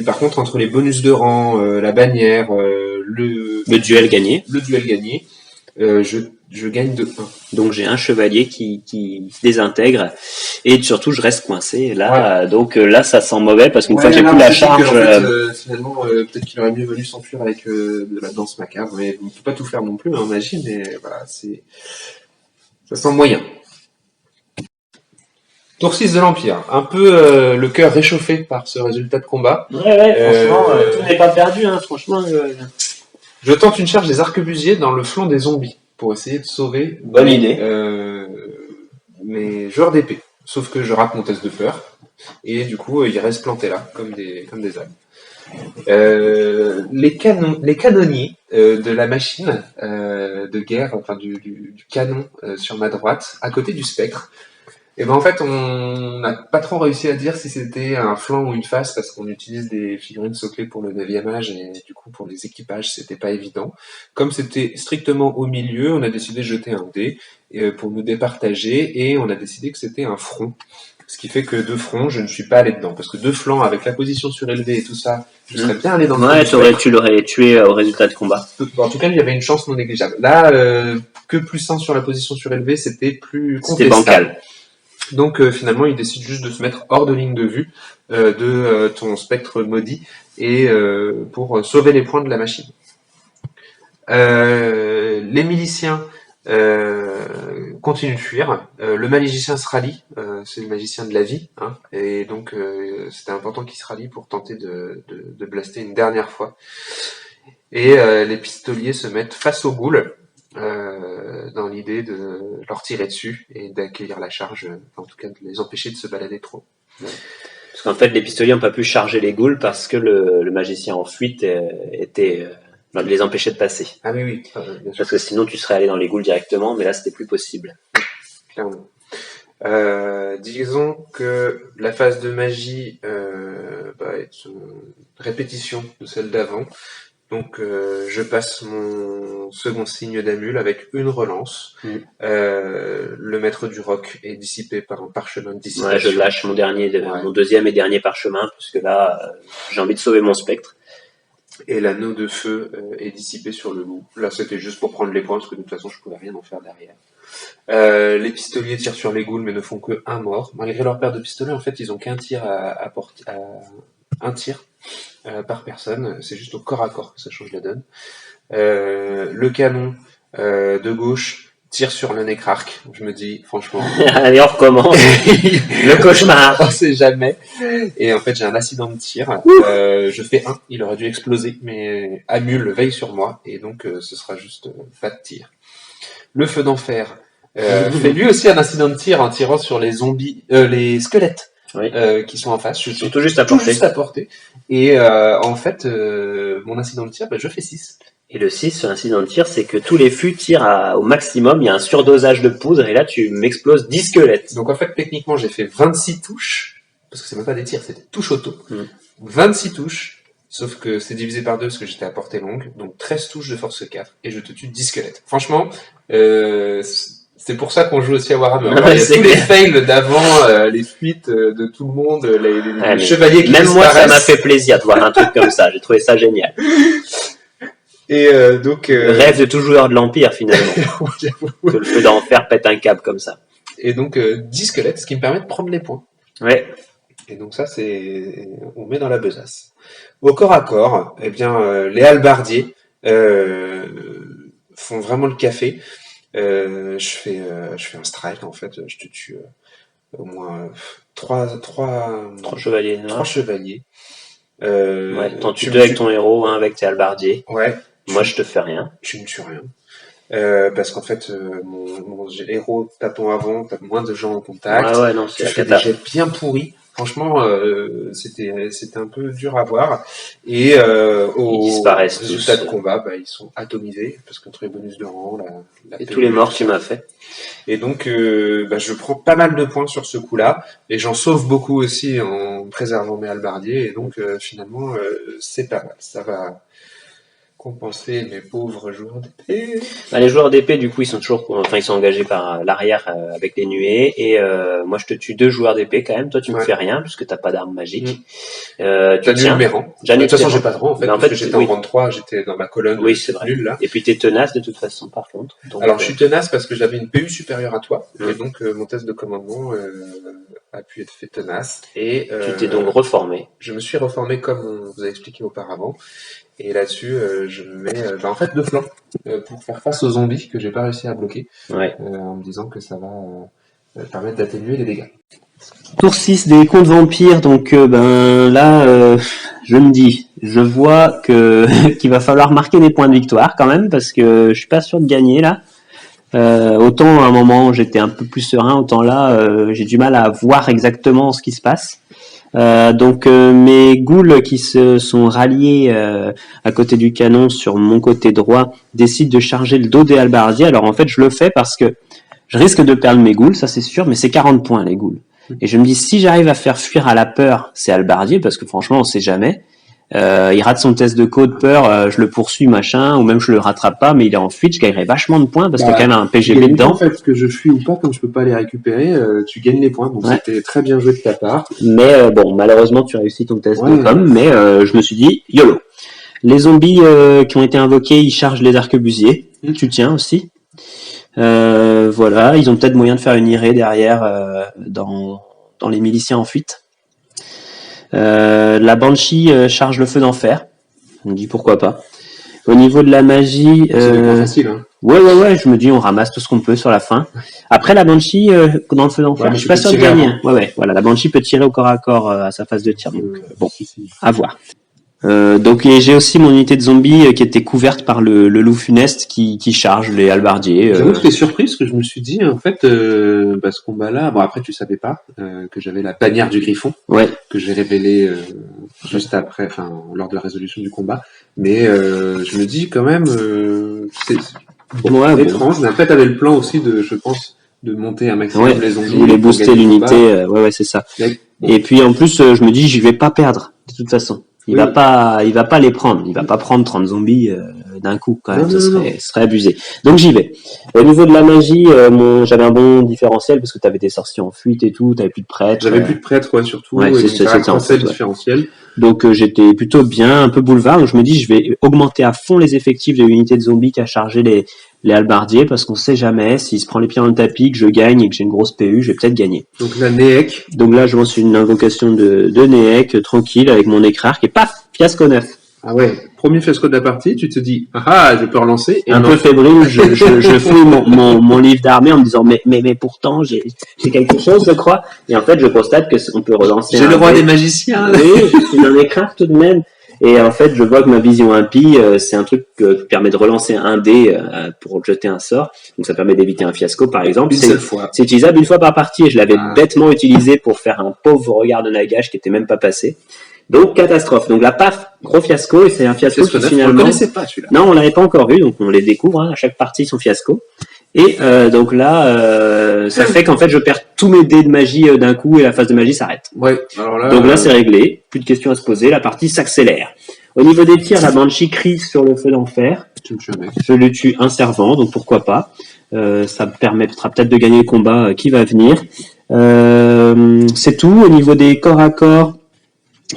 par contre, entre les bonus de rang, la bannière, Le duel gagné. le duel gagné, je gagne de 1. Donc j'ai un chevalier qui se désintègre, et surtout je reste coincé là. Ouais. Donc là ça sent mauvais parce qu'une fois que j'ai plus la charge. Finalement, peut-être qu'il aurait mieux valu s'enfuir avec de la danse macabre, mais on peut pas tout faire non plus en magie, mais voilà, ça sent moyen. Tour 6 de l'Empire, un peu le cœur réchauffé par ce résultat de combat. Ouais, franchement, tout n'est pas perdu, hein, franchement. Je tente une charge des arquebusiers dans le flanc des zombies pour essayer de sauver Bonne idée. mes joueurs d'épée. Sauf que je rate mon test de peur et du coup ils restent plantés là comme des ânes. Les canonniers de la machine de guerre, enfin du canon sur ma droite, à côté du spectre. Et ben en fait, on n'a pas trop réussi à dire si c'était un flanc ou une face parce qu'on utilise des figurines soclées pour le 9e âge et du coup pour les équipages c'était pas évident. Comme c'était strictement au milieu, on a décidé de jeter un dé pour nous départager et on a décidé que c'était un front. Ce qui fait que 2 fronts, je ne suis pas allé dedans parce que 2 flancs avec la position surélevée et tout ça, je serais bien allé dans le Ouais, tu l'aurais tué au résultat de combat. En tout cas, il y avait une chance non négligeable. Là, que plus 1 sur la position surélevée, c'était plus C'était contestable. bancal. Donc finalement, il décide juste de se mettre hors de ligne de vue de ton spectre maudit et pour sauver les points de la machine. Les miliciens continuent de fuir. Le magicien se rallie, c'est le magicien de la vie, hein, et donc c'était important qu'il se rallie pour tenter de blaster une dernière fois. Et les pistoliers se mettent face aux ghouls. Dans l'idée de leur tirer dessus et d'accueillir la charge, en tout cas de les empêcher de se balader trop. Parce qu'en fait, les pistoliers n'ont pas pu charger les ghouls parce que le magicien en fuite les empêchait de passer. Ah oui, oui, bien sûr. Parce que sinon, tu serais allé dans les ghouls directement, mais là, c'était plus possible. Clairement. Disons que la phase de magie est une répétition de celle d'avant. Donc je passe mon second signe d'Amul avec une relance. Le maître du roc est dissipé par un parchemin de dissipation. Ouais, je lâche mon deuxième et dernier parchemin, parce que là, j'ai envie de sauver mon spectre. Et l'anneau de feu est dissipé sur le loup. Là, c'était juste pour prendre les points, parce que de toute façon, je pouvais rien en faire derrière. Les pistoliers tirent sur les ghouls, mais ne font que un mort. Malgré leur paire de pistolets, en fait, ils ont qu'un tir un tir par personne. C'est juste au corps à corps que ça change la donne. Le canon de gauche tire sur le nécrarque. Je me dis, franchement... Allez, on recommence. Le cauchemar. On sait jamais. Et en fait, j'ai un accident de tir. Je fais 1. Il aurait dû exploser, mais Amul veille sur moi. Et donc, ce sera juste pas de tir. Le feu d'enfer fait lui aussi un accident de tir en tirant sur les zombies, les squelettes. Oui. Qui sont en face. Je suis tout juste à portée. Et en fait, mon incident de tir, je fais 6. Et le 6 sur l'incident de tir, c'est que tous les fûts tirent au maximum, il y a un surdosage de poudre, et là tu m'exploses 10 squelettes. Donc en fait, techniquement, j'ai fait 26 touches, parce que c'est même pas des tirs, c'est des touches auto. 26 touches, sauf que c'est divisé par 2 parce que j'étais à portée longue, donc 13 touches de force 4, et je te tue 10 squelettes. Franchement, c'est pour ça qu'on joue aussi à Warhammer. Alors, il y a tous les fails d'avant, les fuites de tout le monde, les chevaliers qui même moi, ça m'a disparaissent. fait plaisir de voir un truc comme ça. J'ai trouvé ça génial. Et donc le rêve de tout joueur de l'Empire, finalement. Que le feu d'enfer pète un câble comme ça. Et donc 10 squelettes, ce qui me permet de prendre les points. Ouais. Et donc ça, on met dans la besace. Au corps à corps, eh bien, les halbardiers font vraiment le café. Je fais un strike, en fait, je te tue au moins 3 chevaliers. 3 chevaliers. Ouais, t'en tues 2 avec ton héros, 1 avec tes halbardiers. Ouais. Moi, je te fais rien. Tu ne tues rien. Parce qu'en fait, mon héros tapant avant, tape moins de gens en contact. Ouais, non, c'est je fais des jets bien pourris. Franchement, c'était un peu dur à voir. Et Ils au disparaissent résultat tous. de combat, bah, ils sont atomisés parce qu'entre les bonus de rang, la Et PV, tous les morts tout que tu ça. m'as fait. Et donc, bah, je prends pas mal de points sur ce coup-là, et j'en sauve beaucoup aussi en préservant mes halbardiers. Et donc, finalement, c'est pas mal. Ça va compenser mes pauvres joueurs d'épée. Bah, les joueurs d'épée, du coup, ils sont engagés par l'arrière avec les nuées. Et moi, je te tue 2 joueurs d'épée quand même. Toi, tu me fais rien puisque t'as pas d'arme magique. Tu J'annule tiens. mes rangs. De J'annule toute façon, tes j'ai rangs. pas de rang en fait, Mais en parce fait, que j'étais oui. en rang 3, j'étais dans ma colonne Oui, c'est vrai. nulle là. Et puis t'es tenace de toute façon, par contre. Donc, Alors, je suis tenace parce que j'avais une PU supérieure à toi, Mm. et donc mon test de commandement a pu être fait tenace. Et tu t'es donc reformé. je me suis reformé comme on vous a expliqué auparavant. Et là-dessus, je me mets en fait 2 flancs pour faire face aux zombies que j'ai pas réussi à bloquer, Ouais. en me disant que ça va permettre d'atténuer les dégâts. Tour 6 des contes vampires, donc je me dis, je vois que qu'il va falloir marquer des points de victoire quand même, parce que je suis pas sûr de gagner là. Autant à un moment j'étais un peu plus serein, autant là j'ai du mal à voir exactement ce qui se passe. Donc mes ghouls qui se sont ralliés à côté du canon sur mon côté droit décident de charger le dos des halbardiers. Alors en fait je le fais parce que je risque de perdre mes ghouls, ça c'est sûr, mais c'est 40 points les ghouls. Et je me dis, si j'arrive à faire fuir à la peur, c'est halbardier, parce que franchement, on sait jamais. Il rate son test de code peur, je le poursuis, machin, ou même je le rattrape pas, mais il est en fuite, je gagnerai vachement de points, parce qu'il y a quand même un PGB dedans. En fait, que je fuis ou pas, comme je peux pas les récupérer, tu gagnes les points, donc c'était très bien joué de ta part. Mais bon, malheureusement, tu réussis ton test de com, mais je me suis dit, YOLO. Les zombies qui ont été invoqués, ils chargent les arquebusiers. Tu tiens aussi. Voilà, ils ont peut-être moyen de faire une irée derrière dans les miliciens en fuite. La Banshee charge le feu d'enfer. On me dit pourquoi pas. Au niveau de la magie, c'est pas facile, hein. Ouais, je me dis on ramasse tout ce qu'on peut sur la fin. Après la Banshee dans le feu d'enfer, je suis pas sûr de gagner. Ouais, voilà, la Banshee peut tirer au corps à corps à sa phase de tir. Donc bon, à voir. Donc j'ai aussi mon unité de zombies qui était couverte par le loup funeste qui charge les halbardiers. J'avoue que j'étais surpris parce que je me suis dit en fait ce combat-là, bon après tu savais pas que j'avais la bannière du griffon, que j'ai révélée juste après, enfin lors de la résolution du combat, mais je me dis quand même c'est étrange, mais après t'avais le plan aussi de, je pense, de monter un maximum les zombies. Je voulais booster l'unité, c'est ça. Et puis en plus je me dis je vais pas perdre de toute façon. Il va pas les prendre. Il va pas prendre 30 zombies d'un coup quand même. Ce serait abusé. Donc j'y vais. Au niveau de la magie, j'avais un bon différentiel parce que t'avais des sorciers en fuite et tout. T'avais plus de prêtres. J'avais plus de prêtres, surtout. C'était un différentiel. Donc j'étais plutôt bien, un peu boulevard. Donc je me dis je vais augmenter à fond les effectifs de l'unité de zombies qui a chargé les halbardiers parce qu'on sait jamais s'il se prend les pieds dans le tapis, que je gagne et que j'ai une grosse PU, je vais peut-être gagner. Donc la Néek. Donc là je lance une invocation de Néek tranquille avec mon écrarque et paf, fiasco 9. Ah ouais, premier fiasco de la partie, tu te dis ah je peux relancer. Et un peu fébrile, je fouille mon livre d'armée en me disant mais pourtant j'ai quelque chose je crois. Et en fait je constate que on peut relancer. J'ai le roi des magiciens. Oui, je suis un écrarque tout de même. Et en fait, je vois que ma vision impie, c'est un truc qui permet de relancer un dé pour jeter un sort. Donc ça permet d'éviter un fiasco, par exemple. Une seule fois. C'est utilisable une fois par partie et je l'avais bêtement utilisé pour faire un pauvre regard de Nagash qui était même pas passé. Donc catastrophe. Donc là, paf, gros fiasco et c'est un fiasco qui finalement. On le connaissait pas celui-là. Non, on l'avait pas encore vu, donc on les découvre. À chaque partie son fiasco. Et donc là, ça fait qu'en fait, je perds tous mes dés de magie d'un coup et la phase de magie s'arrête. Ouais. Alors là, donc là, c'est réglé. Plus de questions à se poser. La partie s'accélère. Au niveau des tirs, la Banshee crie sur le feu d'enfer. Je le tue un servant, donc pourquoi pas. Ça me permettra peut-être de gagner le combat qui va venir. C'est tout. Au niveau des corps à corps,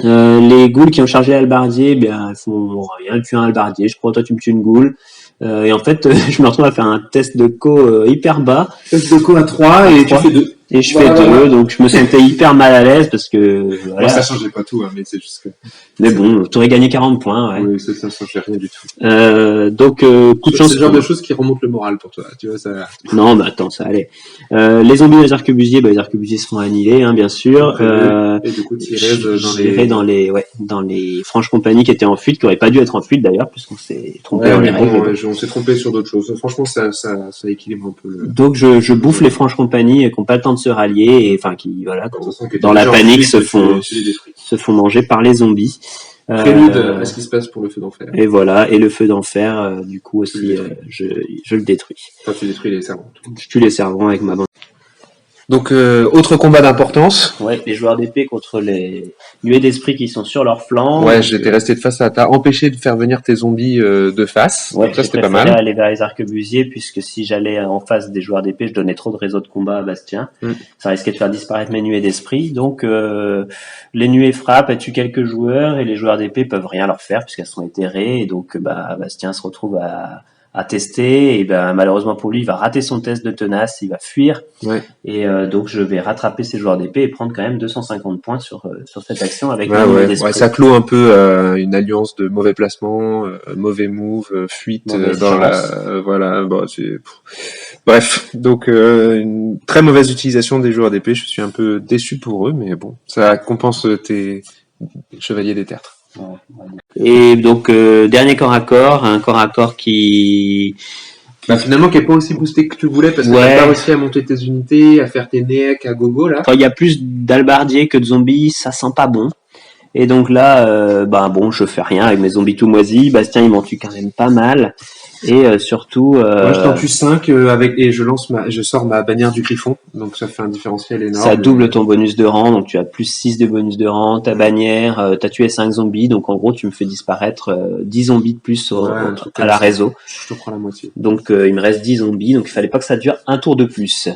les ghouls qui ont chargé l'halbardier, ils font rien. Tu es un halbardier. Je crois toi tu me tues une ghoul. Et en fait, je me retrouve à faire un test de co hyper bas. Test de co à 3 et tu fais 2. Et je fais 2, donc je me sentais hyper mal à l'aise parce que... Voilà. Moi, ça changeait pas tout, mais c'est juste que... Mais bon, t'aurais gagné 40 points, Oui, ça changeait rien du tout. Donc, coup de chance... C'est le genre de choses qui remontent le moral pour toi, tu vois, ça... Non, mais attends, ça allait. Les zombies et les arquebusiers, les arquebusiers seront annihilés, bien sûr. Et du coup, tu dans les franches compagnies qui étaient en fuite, qui auraient pas dû être en fuite d'ailleurs, puisqu'on s'est trompé dans les règles. On s'est trompé sur d'autres choses. Franchement, ça équilibre un peu le... Donc, je bouffe les franches compagnies qui n'ont pas le temps de de se rallier, et enfin qui voilà, De toute façon, que dans t'es la déjà en panique fuite, tu les détruis. se font manger par les zombies. Prélude à ce qui se passe pour le feu d'enfer. Et voilà, et le feu d'enfer, du coup aussi, je le détruis. Enfin, tu détruis les servants. Je tue les servants avec ma bande. Donc, autre combat d'importance. Ouais, les joueurs d'épée contre les nuées d'esprit qui sont sur leur flanc. Ouais, j'étais resté de face à t'as empêché de faire venir tes zombies de face. Ouais, Donc ça, j'ai c'était pas préféré mal. aller vers les arquebusiers, puisque si j'allais en face des joueurs d'épée, je donnais trop de réseau de combat à Bastien. Ça risquait de faire disparaître mes nuées d'esprit. Donc, les nuées frappent, elles tuent quelques joueurs, et les joueurs d'épée peuvent rien leur faire, puisqu'elles sont éthérées. Et donc, Bastien se retrouve à tester, et malheureusement pour lui, il va rater son test de tenace, il va fuir. Ouais. Et donc, je vais rattraper ces joueurs d'épée et prendre quand même 250 points sur cette action avec Ouais, mes nuées ouais. d'esprit. Ouais, ça clôt un peu une alliance de mauvais placements, mauvais move, fuite Mauvaise dans chance. la voilà. Bon, bref. Donc une très mauvaise utilisation des joueurs d'épée. Je suis un peu déçu pour eux, mais bon, ça compense tes chevaliers des tertres. Et donc, dernier corps à corps, un corps à corps qui... Finalement, qui est pas aussi boosté que tu voulais parce que Ouais. t'as pas réussi à monter tes unités, à faire tes néacs à gogo là. Quand il y a plus d'albardiers que de zombies, ça sent pas bon. Et donc là, je fais rien avec mes zombies tout moisis. Bastien, il m'en tue quand même pas mal. Et surtout... Moi, je t'en tue 5 et je sors ma bannière du griffon, donc ça fait un différentiel énorme. ça double ton bonus de rang, donc tu as plus 6 de bonus de rang, ta bannière, t'as tué 5 zombies, donc en gros tu me fais disparaître 10 zombies de plus un truc à la comme ça. réseau. Je te prends la moitié. Donc il me reste 10 zombies, donc il fallait pas que ça dure un tour de plus.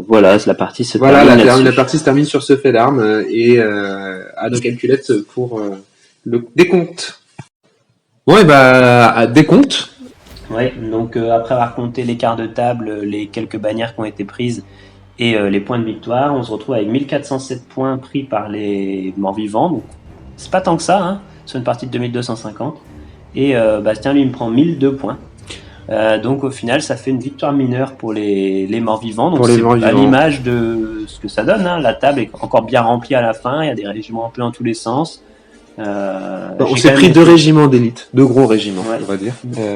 Voilà, la partie se Voilà, termine là-dessus. la partie se termine sur ce fait d'armes et à nos calculettes pour le décompte. Ouais, à décompte. Ouais, donc après avoir compté les quarts de table, les quelques bannières qui ont été prises et les points de victoire, on se retrouve avec 1407 points pris par les morts-vivants. Donc c'est pas tant que ça, hein, sur une partie de 2250. Et Bastien, lui, me prend 1002 points. Donc au final, ça fait une victoire mineure pour les morts-vivants. Donc c'est à l'image de ce que ça donne. Hein. La table est encore bien remplie à la fin, il y a des régiments un peu dans tous les sens. On s'est pris 2 régiments d'élite, 2 gros régiments, on va dire,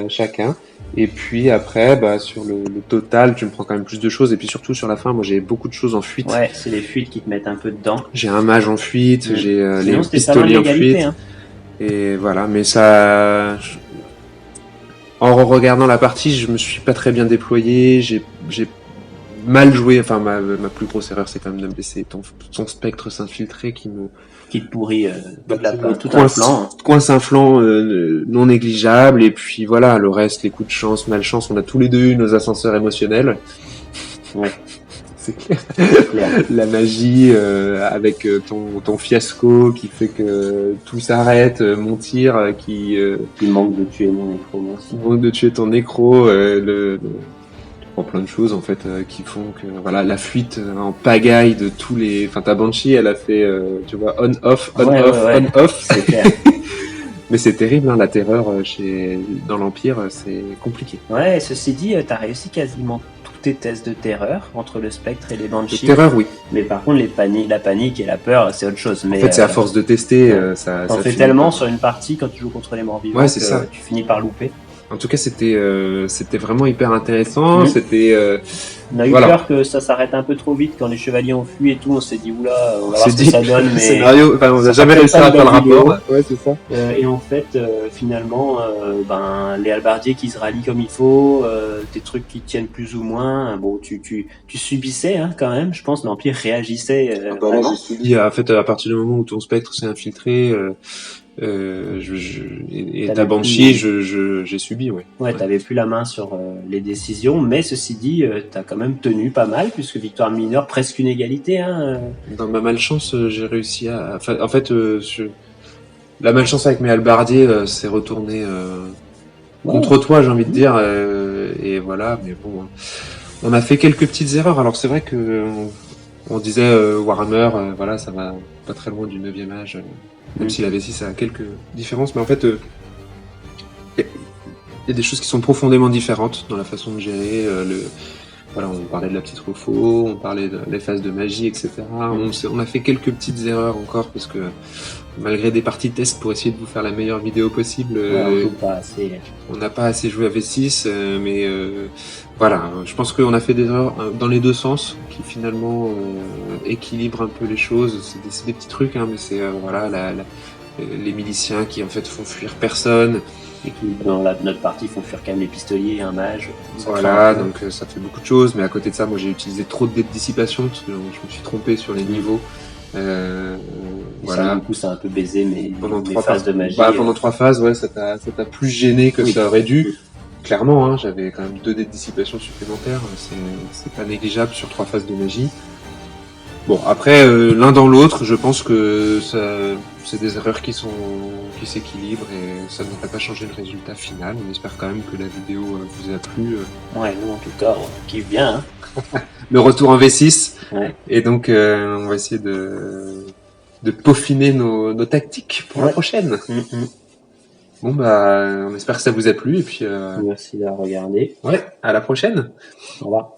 chacun. Et puis après, sur le total, tu me prends quand même plus de choses. Et puis surtout sur la fin, moi j'ai beaucoup de choses en fuite. Ouais, c'est les fuites qui te mettent un peu dedans. J'ai un mage en fuite, j'ai les pistoliers en fuite. Hein. Et voilà, mais ça... En regardant la partie, je me suis pas très bien déployé, j'ai mal joué. Enfin, ma plus grosse erreur, c'est quand même de me laisser ton spectre s'infiltrer qui te pourrit tout un flanc. Coince un flanc non négligeable, et puis voilà, le reste, les coups de chance, malchance, on a tous les deux eu nos ascenseurs émotionnels. Ouais. C'est clair. La magie avec ton fiasco qui fait que tout s'arrête, mon tir qui manque de tuer mon nécro aussi. Manque de tuer ton nécro, plein de choses en fait qui font que voilà la fuite en pagaille de tous les. Enfin, ta Banshee, elle a fait tu vois on off. On off. C'est clair. Mais c'est terrible, hein, la terreur dans l'Empire, c'est compliqué. Ouais, ceci dit, t'as réussi quasiment tous tes tests de terreur entre le spectre et les banshees. De terreur, oui. Mais par contre, la panique et la peur, c'est autre chose. Mais, en fait, c'est à force de tester, ça. T'en fais tellement sur une partie quand tu joues contre les morts-vivants que ça. Tu finis par louper. En tout cas, c'était vraiment hyper intéressant. C'était. On a eu peur que ça s'arrête un peu trop vite quand les chevaliers ont fui et tout. On s'est dit oula, on va voir ce que ça donne. Mais scénario, on n'a jamais réussi à faire le rapport. Ouais, c'est ça. Et en fait, finalement, les halbardiers qui se rallient comme il faut, des trucs qui tiennent plus ou moins. Bon, tu subissais quand même. Je pense l'Empire réagissait. Là, j'ai subi. En fait, à partir du moment où ton spectre s'est infiltré. Et ta Banshee, j'ai subi, ouais. Ouais, t'avais plus la main sur les décisions, mais ceci dit, t'as quand même tenu pas mal, puisque victoire mineure, presque une égalité. Hein. Dans ma malchance, j'ai réussi à... En fait, la malchance avec mes halbardiers s'est retournée contre toi, j'ai envie de dire, et voilà, mais bon, on a fait quelques petites erreurs. Alors c'est vrai que on disait Warhammer, voilà, ça va pas très loin du 9e âge. Même si la V6 a quelques différences, mais en fait, il y a des choses qui sont profondément différentes dans la façon de gérer. voilà, on parlait de la petite refo, on parlait des phases de magie, etc. On a fait quelques petites erreurs encore parce que malgré des parties test pour essayer de vous faire la meilleure vidéo possible, On joue pas assez. on n'a pas assez joué à V6, mais voilà, je pense qu'on a fait des erreurs dans les deux sens qui finalement équilibrent un peu les choses. C'est des petits trucs, hein, mais c'est voilà, les miliciens qui en fait font fuir personne. Et qui, dans notre partie, font fuir quand même les pistoliers, un mage. Voilà, donc ça fait beaucoup de choses, mais à côté de ça, moi j'ai utilisé trop de dés de dissipation parce que je me suis trompé sur les niveaux. Voilà. Du coup, ça a un peu baisé pendant mes 3 phases de magie. Pendant 3 phases, ouais, ça t'a plus gêné que ça aurait dû. Clairement, hein, j'avais quand même 2 dés de dissipation supplémentaires, c'est pas négligeable sur 3 phases de magie. Bon, après, l'un dans l'autre, je pense que c'est des erreurs qui s'équilibrent et ça ne devrait pas changer le résultat final. On espère quand même que la vidéo vous a plu. Ouais, nous en tout cas, on kiffe bien. Hein. Le retour en V6. Ouais. Et donc, on va essayer de peaufiner nos tactiques pour la prochaine. Bon, bah, on espère que ça vous a plu et puis... Merci d'avoir regardé. Ouais, à la prochaine. Au revoir.